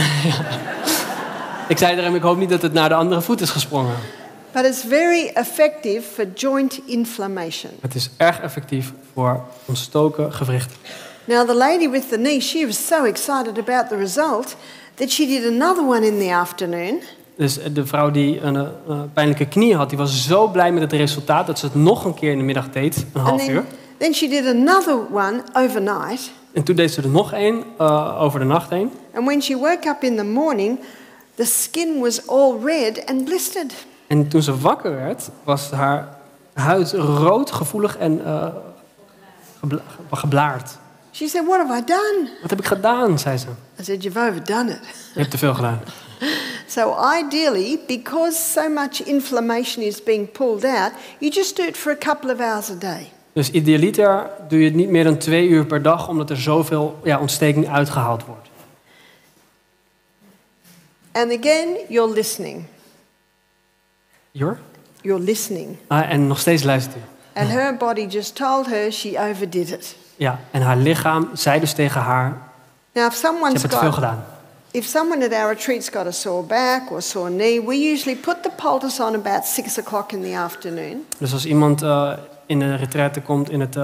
Ik zei tegen hem, ik hoop niet dat het naar de andere voet is gesprongen. But it's very effective for joint inflammation. Het is erg effectief voor ontstoken gewrichten. Now, the lady with the knee, she was so excited about the result that she did another one in the afternoon. Dus de vrouw die een pijnlijke knie had, die was zo blij met het resultaat dat ze het nog een keer in de middag deed, een half uur. Then she did another one overnight. En toen deed ze er nog één over de nacht heen. And when she woke up in the morning, the skin was all red and blistered. En toen ze wakker werd, was haar huid rood, gevoelig en geblaard. She said, "What have I done?" Wat heb ik gedaan, zei ze. I said, "You've overdone it." Je hebt te veel gedaan. So ideally, because so much inflammation is being pulled out, you just do it for a couple of hours a day. Dus idealiter doe je het niet meer dan 2 uur per dag, omdat er zoveel ontsteking uitgehaald wordt. And again, you're listening. You're listening. En nog steeds luistert u. And her body just told her she overdid it. Ja, en haar lichaam zei dus tegen haar, Now, if je hebt het te veel gedaan. If someone at our retreat's got a sore back or sore knee, we usually put the poultice on about 6 o'clock in the afternoon. Dus als iemand in de retraite komt in het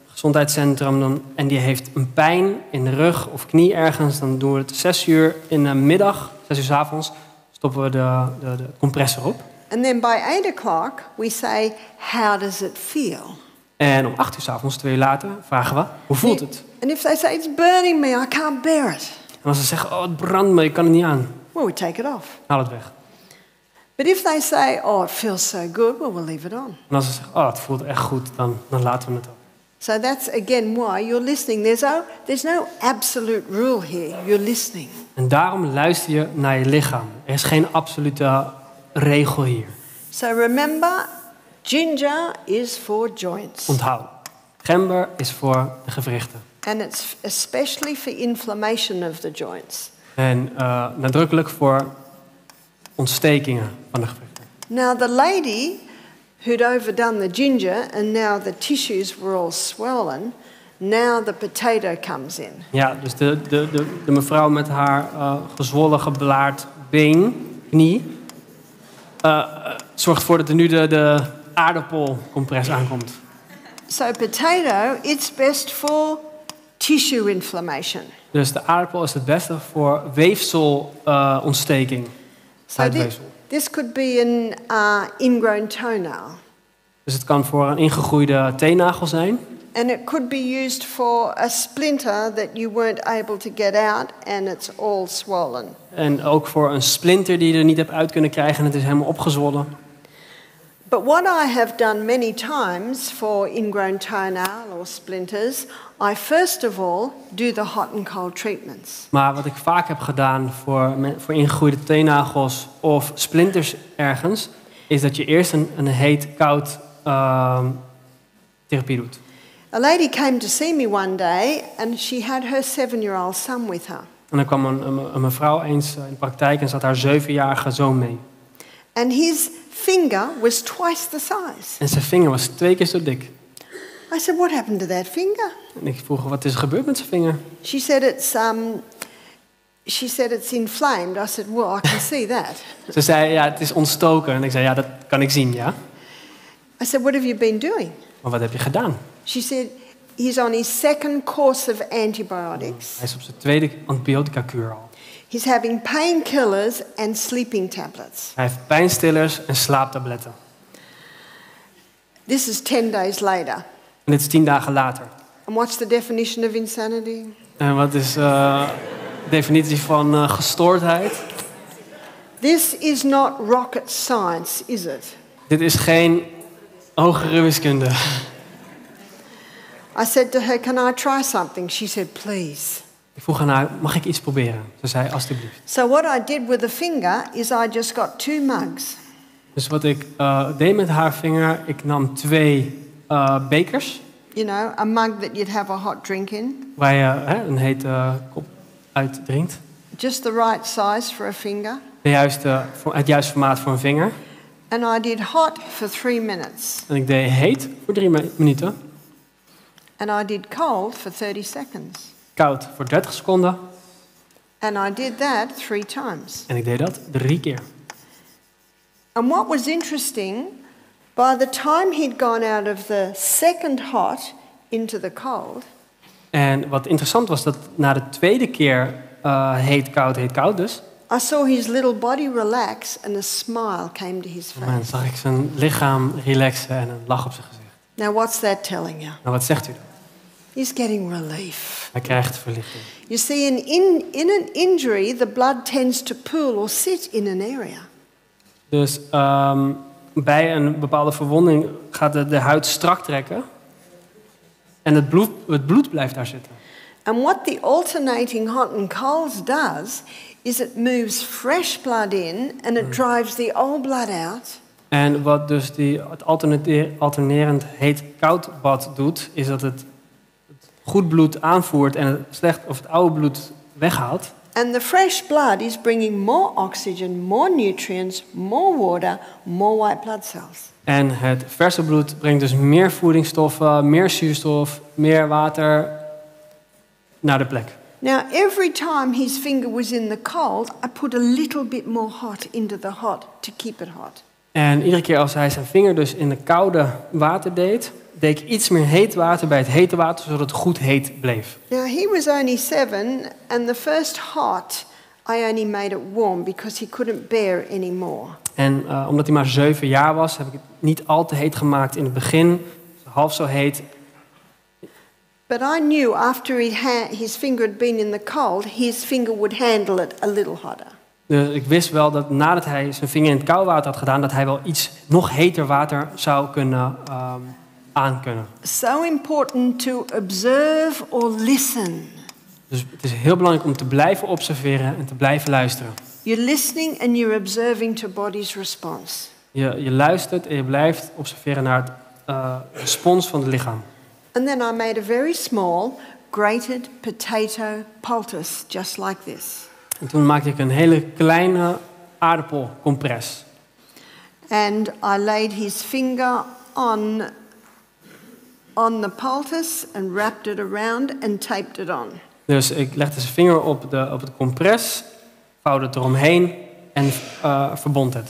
gezondheidscentrum en die heeft een pijn in de rug of knie ergens, dan doen we het 6 uur in de middag, 6 uur 's avonds, stoppen we de compressor op. And then by 8 o'clock we say, how does it feel? En om 8 uur 's avonds, 2 uur later, vragen we, hoe voelt het? And if they say, it's burning me, I can't bear it. En als ze zeggen, oh het brandt me, ik kan het niet aan. Well, we take it off. Haal het weg. But if they say, oh, it feels so good, well, we'll leave it on. En als ze zeggen, oh het voelt echt goed, dan laten we het op. So that's again why you're listening. There's no absolute rule here. You're listening. En daarom luister je naar je lichaam. Er is geen absolute regel hier. So remember, ginger is for joints. Onthoud, gember is voor de gewrichten. And it's especially for inflammation of the joints. En nadrukkelijk voor ontstekingen van de gewrichten. Now the lady who'd overdone the ginger and now the tissues were all swollen, now the potato comes in. Ja, dus de mevrouw met haar gezwollen, geblaard been, knie, zorgt ervoor dat er nu de aardappelcompress aankomt. So potato, it's best for tissue inflammation. Dus de aardappel is het beste voor weefselontsteking. So this could be an ingrown toenail. Dus het kan voor een ingegroeide teennagel zijn. And it could be used for a splinter that you weren't able to get out and it's all swollen. En ook voor een splinter die je er niet hebt uit kunnen krijgen en het is helemaal opgezwollen. But what I have done many times for ingrown toenail or splinters, I first of all do the hot and cold treatments. Maar wat ik vaak heb gedaan voor ingegroeide teennagels of splinters ergens, is dat je eerst een heet-koud therapie doet. A lady came to see me one day and she had her 7-year-old son with her. En dan kwam een mevrouw eens in de praktijk en zat haar 7-jarige zoon mee. And his finger was twice the size. En zijn vinger was 2 keer zo dik. I said, what happened to that finger? En ik vroeg, wat is er gebeurd met zijn vinger? She said it's inflamed. I said, well, I can see that. Ze zei, ja, het is ontstoken. En ik zei, ja, dat kan ik zien, ja. I said, what have you been doing? Maar wat heb je gedaan? She said, he's on his 2nd course of antibiotics. Hij is op zijn 2e antibiotica-kuur al. He's having painkillers and sleeping tablets. Hij heeft pijnstillers en slaaptabletten. This is 10 days later. En dit is 10 dagen later. And what's the definition of insanity? En wat is de definitie van gestoordheid? This is not rocket science, is it? Dit is geen hogere wiskunde. I said to her, can I try something? She said, please. Ik vroeg aan haar, mag ik iets proberen? Ze zei, alstublieft. So what I did with the finger is I just got 2 mugs. Dus wat ik deed met haar vinger, ik nam 2 bekers. You know, a mug that you'd have a hot drink in. Waar je een hete kop uit drinkt. Just the right size for a finger. Het juiste formaat voor een vinger. And I did hot for 3 minutes. En ik deed heet voor 3 minuten. And I did cold for 30 seconds. koud voor 30 seconden. And I did that 3 times. En ik deed dat 3 keer. And what was interesting, by the time he'd gone out of the second hot into the cold, En wat interessant was, dat na de tweede keer heet, koud dus. I saw his little body relax and a smile came to his face. Dan zag ik zijn lichaam relaxen en een lach op zijn gezicht. Now what's that telling you? Nou, wat zegt u dan? He's getting relief. Hij krijgt verlichting. You see, in an injury, the blood tends to pool or sit in an area. Dus bij een bepaalde verwonding gaat de huid strak trekken. En het bloed blijft daar zitten. And what the alternating hot and cold does is it moves fresh blood in and it drives the old blood out. En wat dus het alternerend heet-koud bad doet, is dat het goed bloed aanvoert en het slecht of het oude bloed weghaalt. And the fresh blood is bringing more oxygen, more nutrients, more water, more white blood cells. En het verse bloed brengt dus meer voedingsstoffen, meer zuurstof, meer water naar de plek. Now, every time his finger was in the cold, I put a little bit more hot into the hot to keep it hot. En iedere keer als hij zijn vinger dus in de koude water deed ik iets meer heet water bij het hete water, zodat het goed heet bleef. Now, he was only 7, and the first hot, I only made it warm because he couldn't bear anymore. En omdat hij maar 7 jaar was, heb ik het niet al te heet gemaakt in het begin. Half zo heet. But I knew after his finger had been in the cold, his finger would handle it a little hotter. Dus ik wist wel dat nadat hij zijn vinger in het koude water had gedaan, dat hij wel iets nog heter water zou kunnen aankunnen. So important to observe or listen. Dus het is heel belangrijk om te blijven observeren en te blijven luisteren. You're listening and you're observing to body's response. Je luistert en je blijft observeren naar het respons van het lichaam. And then I made a very small grated potato poultice, just like this. En toen maakte ik een hele kleine aardappelcompres. And I laid his finger on the poultice and wrapped it around and taped it on. Dus ik legde zijn vinger op het compres, vouwde het eromheen en verbond het.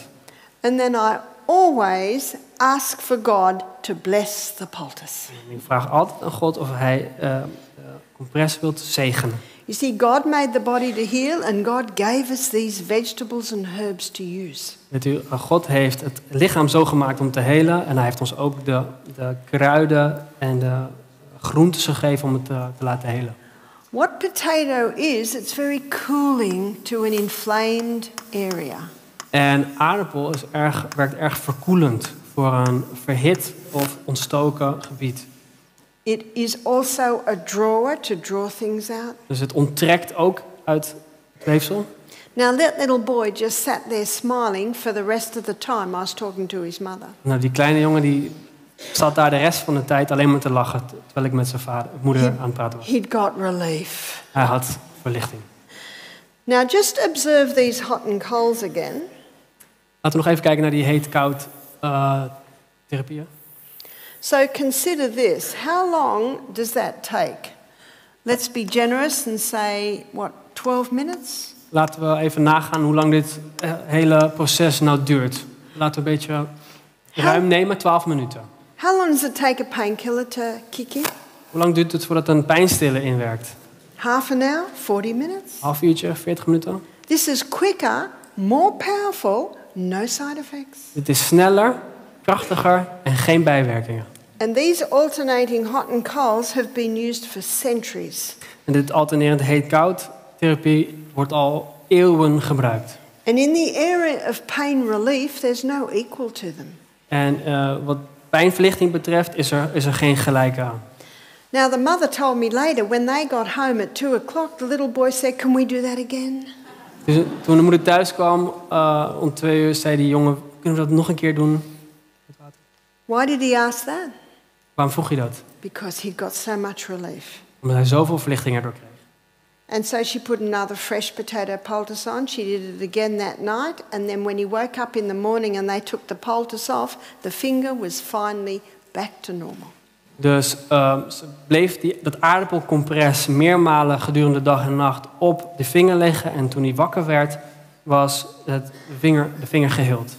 And then I always ask for God to bless the poultice. Ik vraag altijd aan God of hij de compres wilt zegenen. You see, God made the body to heal and God gave us these vegetables and herbs to use. Weet u, God heeft het lichaam zo gemaakt om te helen en hij heeft ons ook de kruiden en de groentes gegeven om het te laten helen. What potato is, it's very cooling to an inflamed area. En aardappel werkt erg verkoelend voor een verhit of ontstoken gebied. It is also a drawer to draw things out. Dus het onttrekt ook uit het weefsel. Now that little boy just sat there smiling for the rest of the time I was talking to his mother. Nou, die kleine jongen die zat daar de rest van de tijd alleen maar te lachen terwijl ik met zijn moeder aan het praten was. He'd got relief. Hij had verlichting. Now just observe these hot and colds again. Laten we nog even kijken naar die heet-koud therapieën. So consider this. How long does that take? Let's be generous and say, 12 minutes? Laten we even nagaan hoe lang dit hele proces nou duurt. Laten we een beetje ruim nemen, 12 minuten. How long does it take a painkiller to kick in? Hoe lang duurt het voordat een pijnstiller inwerkt? Half an hour? 40 minutes? Half uurtje, 40 minuten? This is quicker, more powerful, no side effects. Dit is sneller, krachtiger en geen bijwerkingen. And these alternating hot and colds have been used for centuries. En dit alternerend heet-koud therapie wordt al eeuwen gebruikt. And in the area of pain relief, there's no equal to them. En wat pijnverlichting betreft is er geen gelijke aan. Now the mother told me later, when they got home at 2 o'clock, the little boy said, "Can we do that again?" Dus toen de moeder thuis kwam, om 2 uur, zei die jongen, kunnen we dat nog een keer doen? Why did he ask that? Waarom vroeg je dat? Because he'd got so much relief. Omdat hij zoveel verlichting erdoor kreeg. And so she put another fresh potato poultice on. She did it again that night. And then when he woke up in the morning and they took the poultice off, the finger was finally back to normal. Dus ze bleef dat aardappelcompress meermalen gedurende de dag en nacht op de vinger leggen. En toen hij wakker werd, was de vinger geheeld.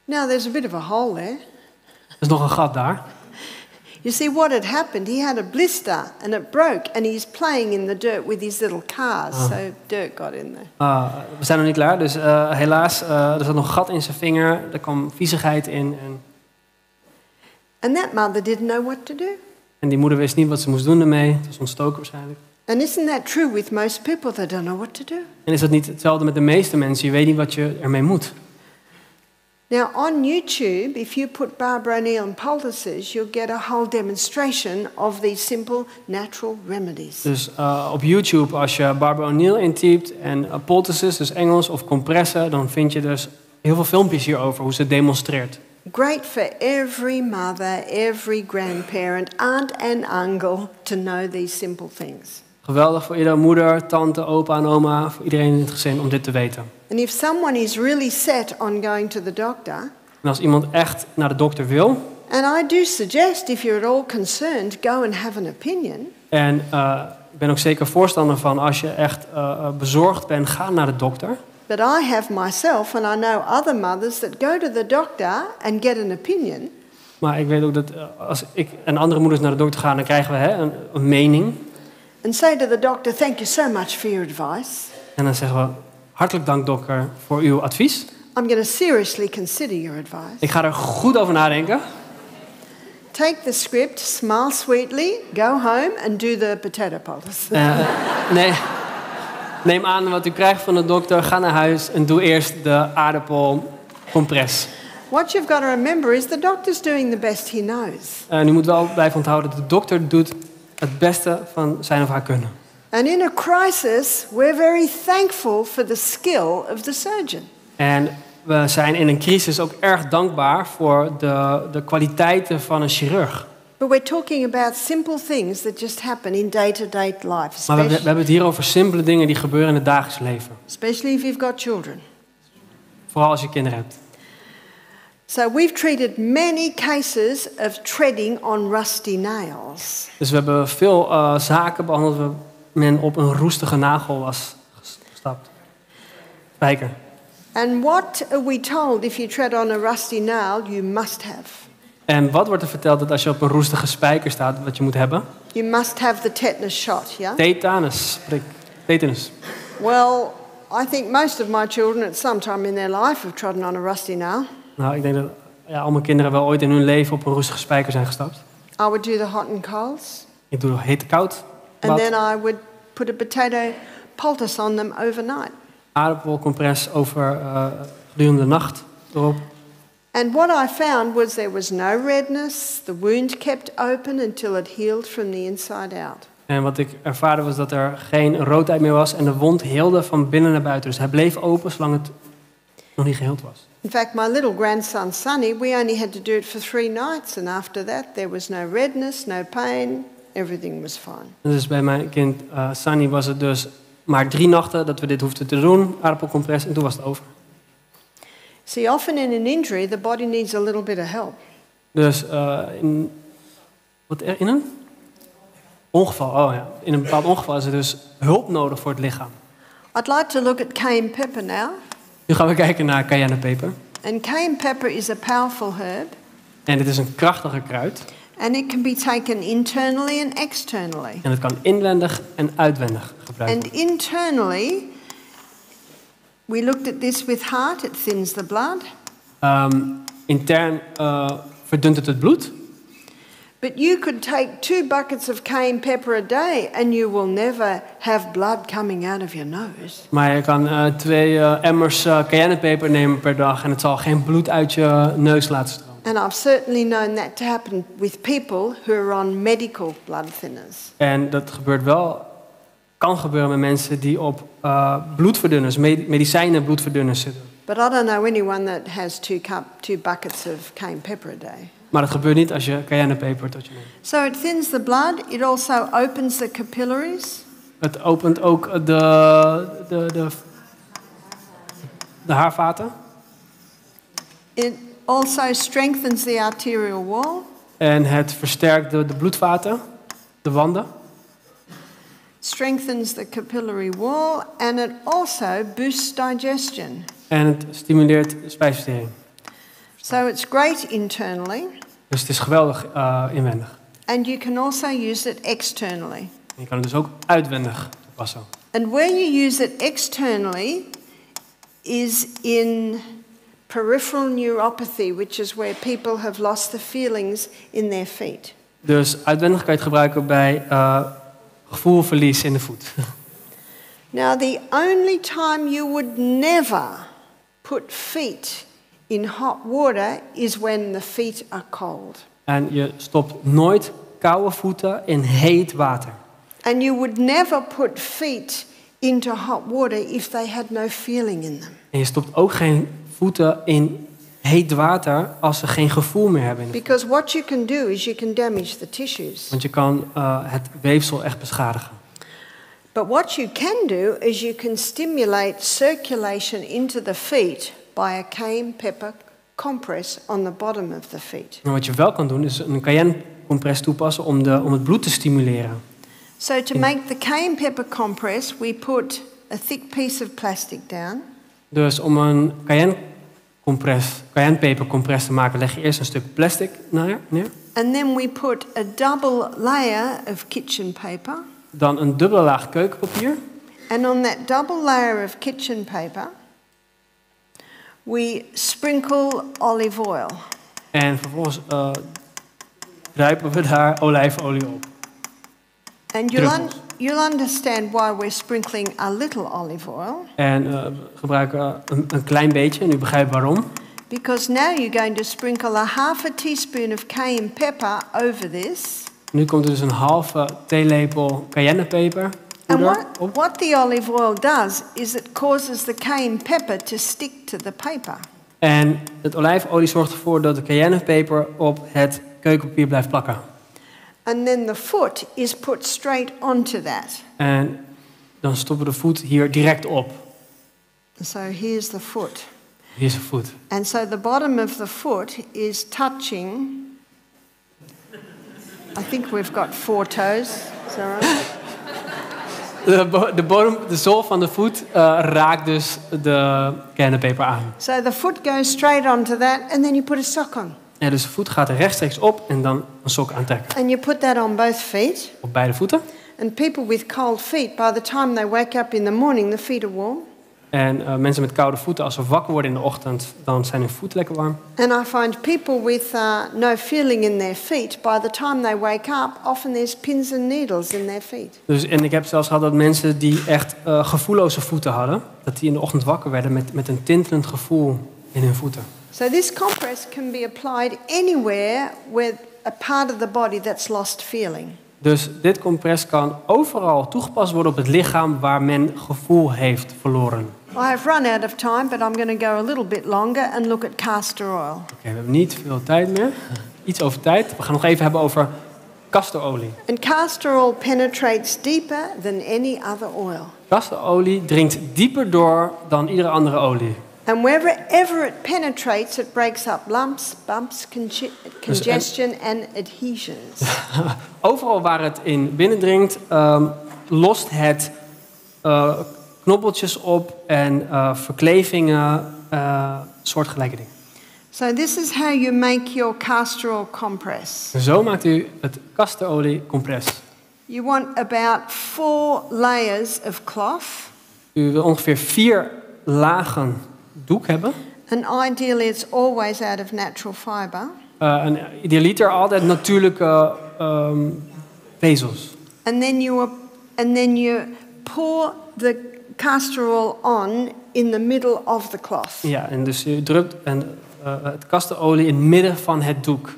Now there's a bit of a hole there. Er is nog een gat daar. You see what had happened, he had a blister and it broke and he's playing in the dirt with his little cars, so dirt got in there. We zijn nog niet klaar, dus helaas, er zat nog een gat in zijn vinger. Er kwam viezigheid in. And that mother didn't know what to do. En die moeder wist niet wat ze moest doen ermee. Het was ontstoken waarschijnlijk. And isn't that true with most people? They don't know what to do. En is dat niet hetzelfde met de meeste mensen? Je weet niet wat je ermee moet. Now on YouTube, if you put Barbara O'Neill and poultices, you'll get a whole demonstration of these simple natural remedies. Dus op YouTube, als je Barbara O'Neill intypt en poultices, dus Engels, of compressen, dan vind je dus heel veel filmpjes hierover, hoe ze het demonstreert. Great for every mother, every grandparent, aunt and uncle to know these simple things. Geweldig voor iedere moeder, tante, opa en oma, voor iedereen in het gezin om dit te weten. And if someone is really set on going to the doctor, En als iemand echt naar de dokter wil, and I do suggest if you're at all concerned, go and have an opinion. en ik ben ook zeker voorstander van als je echt bezorgd bent, ga naar de dokter. But I have myself, and I know other mothers that go to the doctor and get an opinion. Maar ik weet ook dat als ik en andere moeders naar de dokter gaan, dan krijgen we een mening. And say to the doctor, thank you so much for your advice. En dan zeggen we, hartelijk dank dokter voor uw advies. I'm going to seriously consider your advice. Ik ga er goed over nadenken. Take the script, smile sweetly, go home and do the potato poultice. Nee. Neem aan wat u krijgt van de dokter, ga naar huis en doe eerst de aardappelcompress. What you've got to remember is the doctor's doing the best he knows. En u moet wel blijven onthouden dat de dokter doet het beste van zijn of haar kunnen. And in a crisis, we're very thankful for the skill of the surgeon. En we zijn in een crisis ook erg dankbaar voor de kwaliteiten van een chirurg. But we're talking about simple things that just happen in day-to-day life. Maar we hebben het hier over simpele dingen die gebeuren in het dagelijks leven. Especially if you've got children. Vooral als je kinderen hebt. So we've treated many cases of treading on rusty nails. Dus we hebben veel zaken behandeld waar men op een roestige nagel was gestapt. Spijker. And what are we told if you tread on a rusty nail, you must have? En wat wordt er verteld dat als je op een roestige spijker staat, wat je moet hebben? You must have the tetanus shot, yeah? Tetanus. Tetanus. Well, I think most of my children at some time in their life have trodden on a rusty nail. Nou, ik denk dat al mijn kinderen wel ooit in hun leven op een roestige spijker zijn gestapt. I would do the hot and colds. Ik doe heet koud. And then I would put a potato poultice on them overnight. Aardappelcompress over gedurende de nacht erop. And what I found was there was no redness. The wound kept open until it healed from the inside out. En wat ik ervaarde was dat er geen roodheid meer was en de wond heelde van binnen naar buiten. Dus hij bleef open zolang het nog niet geheeld was. In fact, my little grandson Sonny, we only had to do it for 3 nights, and after that there was no redness, no pain, everything was fine. Dus bij mijn kind Sunny was het dus maar 3 nachten dat we dit hoefden te doen, aardappelcompress, en toen was het over. See, often in an injury, the body needs a little bit of help. Dus in een ongeval, in een bepaald ongeval is er dus hulp nodig voor het lichaam. I'd like to look at cayenne pepper now. Nu gaan we kijken naar cayennepeper. And cayenne pepper is a powerful herb. En dit is een krachtige kruid. And it can be taken internally and externally. En het kan inwendig en uitwendig gebruikt worden. And internally, we looked at this with heart, it thins the blood. Intern verdunt het bloed. But you could take 2 buckets of cayenne pepper a day and you will never have blood coming out of your nose. Maar je kan 2 emmers cayennepeper nemen per dag en het zal geen bloed uit je neus laten stromen. And I've certainly known that to happen with people who are on medical blood thinners. En dat gebeurt wel, kan gebeuren met mensen die op bloedverdunners, medicijnen bloedverdunners zitten. But I don't know anyone that has 2 buckets of cayenne pepper a day. Maar dat gebeurt niet als je cayennepeper tot je neemt. So it thins the blood. It also opens the capillaries. Het opent ook de haarvaten. Also strengthens the arterial wall. En het versterkt de bloedvaten, de wanden. Strengthens the capillary wall and it also boosts digestion. En het stimuleert spijsvertering. So it's great internally. Dus het is geweldig inwendig. And you can also use it externally. En je kan het dus ook uitwendig toepassen. And where you use it externally is in peripheral neuropathy, which is where people have lost the feelings in their feet. Dus uitwendig kan je het gebruiken bij gevoelverlies in de voet. Now, the only time you would never put feet in hot water is when the feet are cold. En je stopt nooit koude voeten in heet water. And you would never put feet into hot water if they had no feeling in them. En je stopt ook geen voeten in heet water als ze geen gevoel meer hebben. Because what you can do is you can damage the tissues. Want je kan het weefsel echt beschadigen. But what you can do is you can stimulate circulation into the feet by a cayenne pepper compress on the bottom of the feet. Maar wat je wel kan doen is een cayenne compress toepassen om het bloed te stimuleren. So to make the cayenne pepper compress, we put a thick piece of plastic down. Dus om een cayennepepercompress te maken, leg je eerst een stuk plastic neer. And then we put a double layer of kitchen paper. Dan een dubbele laag keukenpapier. And on that double layer of kitchen paper, we sprinkle olive oil. En vervolgens druipen we daar olijfolie op. And you'll understand why we're sprinkling a little olive oil. En we gebruiken een klein beetje, en u begrijpt waarom. Because now you're going to sprinkle a half a teaspoon of cayenne pepper over this. Nu komt er dus een halve theelepel cayennepeper And op. what the olive oil does is it causes the cayenne pepper to stick to the paper. En het olijfolie zorgt ervoor dat de cayennepeper op het keukenpapier blijft plakken. And then the foot is put straight onto that. En dan stoppen we de voet hier direct op. So here's the foot. Hier is de voet. And so the bottom of the foot is touching. I think we've got 4 toes. Is that right? De zool van de voet raakt dus de cayennepeper aan. So the foot goes straight onto that and then you put a sock on. Ja, dus de voet gaat er rechtstreeks op en dan een sok aantrekken. And you put that on both feet. Op beide voeten. And people with cold feet, by the time they wake up in the morning, the feet are warm. En mensen met koude voeten, als ze wakker worden in de ochtend, dan zijn hun voeten lekker warm. And I find people with no feeling in their feet, by the time they wake up, often there's pins and needles in their feet. Dus, en ik heb zelfs gehad dat mensen die echt gevoelloze voeten hadden, dat die in de ochtend wakker werden met een tintelend gevoel in hun voeten. So this compress can be applied anywhere with a part of the body that's lost feeling. Dus dit compress kan overal toegepast worden op het lichaam waar men gevoel heeft verloren. I have run out of time, but I'm going to go a little bit longer and look at castor oil. Oké, we hebben niet veel tijd meer. Iets over tijd. We gaan nog even hebben over castorolie. And castor oil penetrates deeper than any other oil. Castorolie dringt dieper door dan iedere andere olie. And wherever it penetrates, it breaks up lumps, bumps, congestion and adhesions. Overal waar het in binnendringt, lost het knobbeltjes op en verklevingen, soortgelijke dingen. So this is how you make your castor oil compress. Zo maakt u het castorolie compress. You want about 4 layers of cloth. U wil ongeveer 4 lagen doek hebben. And ideally it's always out of natural fiber. En idealiter altijd natuurlijke vezels. And then you pour the castor oil on in the middle of the cloth. Ja, en dus u drupt het castorolie in het midden van het doek.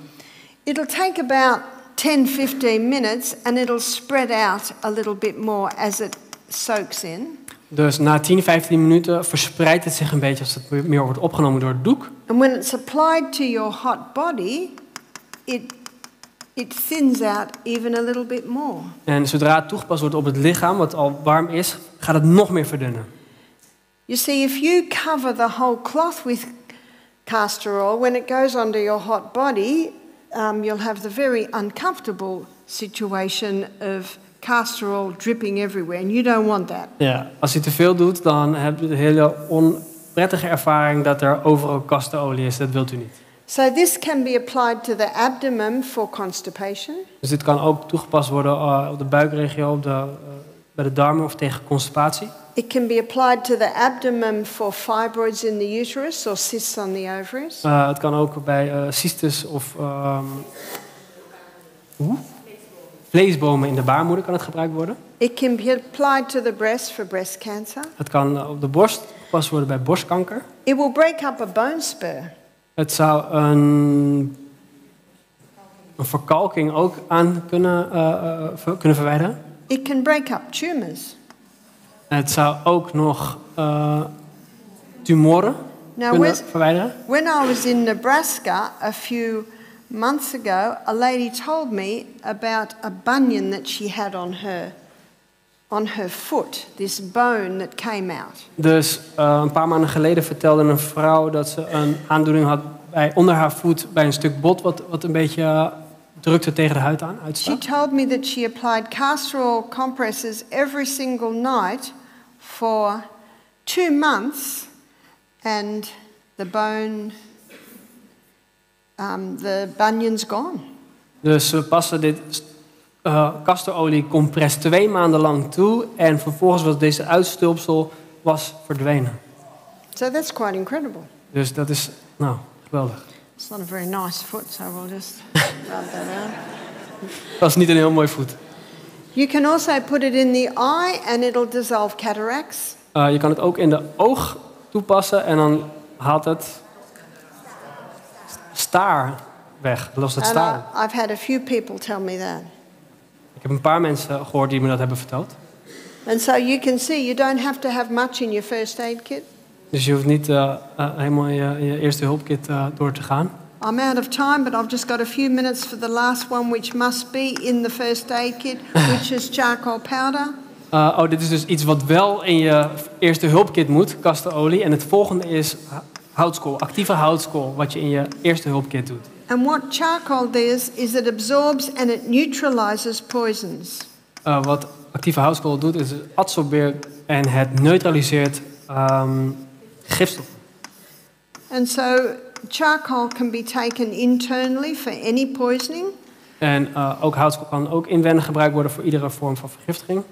It'll take about 10-15 minutes and it'll spread out a little bit more as it soaks in. Dus na 10-15 minuten verspreidt het zich een beetje als het meer wordt opgenomen door het doek. And when it's applied to your hot body, it thins out even a little bit more. En zodra het toegepast wordt op het lichaam, wat al warm is, gaat het nog meer verdunnen. You see, if you cover the whole cloth with castor oil, when it goes onto your hot body, you'll have the very uncomfortable situation of castor oil dripping everywhere, and you don't want that. Ja, als je te veel doet, dan heb je de hele onprettige ervaring dat er overal castorolie is. Dat wilt u niet. So this can be applied to the abdomen for constipation. Dus dit kan ook toegepast worden op de buikregio, bij de darmen of tegen constipatie. It can be applied to the abdomen for fibroids in the uterus or cysts on the ovaries. Het kan ook bij cystus of vleesbomen in de baarmoeder kan het gebruikt worden. It can be applied to the breast for breast cancer. Het kan op de borst toegepast worden bij borstkanker. It will break up a bone spur. Het zou een verkalking ook aan kunnen verwijderen. It can break up tumors. Het zou ook nog tumoren kunnen verwijderen. When I was in Nebraska a few months ago, a lady told me about a bunion that she had on her foot, this bone that came out. Dus een paar maanden geleden vertelde een vrouw dat ze een aandoening had onder haar voet bij een stuk bot wat een beetje drukte tegen de huid aan. She told me that she applied castor oil compresses every single night for 2 months, and the bunion's gone. Dus ze passen dit castorolie-compress 2 maanden lang toe en vervolgens was deze uitstulpsel verdwenen. So that's quite incredible. Dus dat is geweldig. It's not a very nice foot, so we'll just rub that out. Dat is niet een heel mooi voet. You can also put it in the eye and it'll dissolve cataracts. Je kan het ook in de oog toepassen en dan haalt het staar weg. Lost het staar. I've had a few people tell me that. Ik heb een paar mensen gehoord die me dat hebben verteld. And so you can see you don't have to have much in your first aid kit. Dus je hoeft niet helemaal je eerste hulpkit door te gaan. I'm out of time, but I've just got a few minutes for the last one, which must be in the first aid kit, which is charcoal powder. Dit is dus iets wat wel in je eerste hulpkit moet, castorolie. En het volgende is houtskool, actieve houtskool, wat je in je eerste hulpkit doet. And what charcoal does is it absorbs and it neutralizes poisons. Wat actieve houtskool doet, is het absorbeert en het neutraliseert gifstoffen. And so charcoal can be taken internally for any poisoning. En ook houtskool kan ook inwendig gebruikt worden voor iedere vorm van vergiftiging.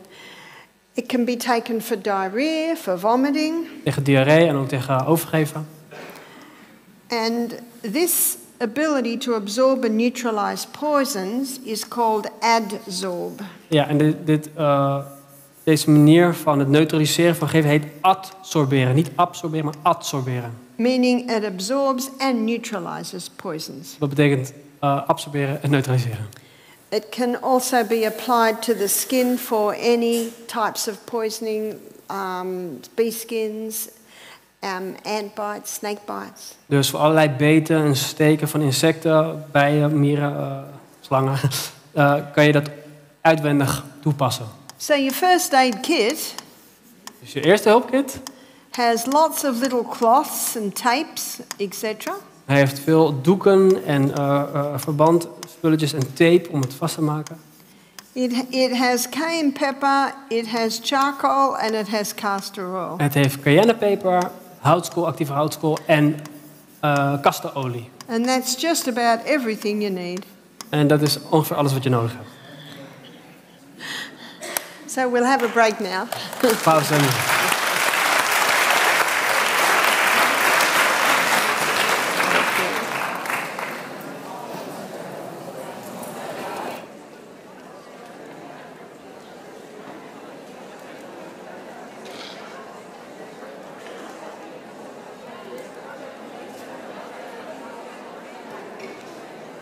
It can be taken for diarrhea, for vomiting. Tegen diarree en ook tegen overgeven. And this ability to absorb and neutralize poisons is called adsorb. Ja, en deze manier van het neutraliseren van geven heet adsorberen. Niet absorberen, maar adsorberen. Meaning it absorbs and neutralizes poisons. Dat betekent absorberen en neutraliseren. It can also be applied to the skin for any types of poisoning, bee skins, ant bites, snake bites. Dus voor allerlei beten en steken van insecten, bijen, mieren, slangen, kan je dat uitwendig toepassen. So your first aid kit Dus je eerste hulpkit has lots of little cloths and tapes, etc. Hij heeft veel doeken en verbandspulletjes en tape om het vast te maken. It has cayenne pepper, it has charcoal and it has castor oil. Het heeft cayennepeper, houtskool, actieve houtskool en castorolie. And that's just about everything you need. En dat is ongeveer alles wat je nodig hebt. So we'll have a break now. Pauze.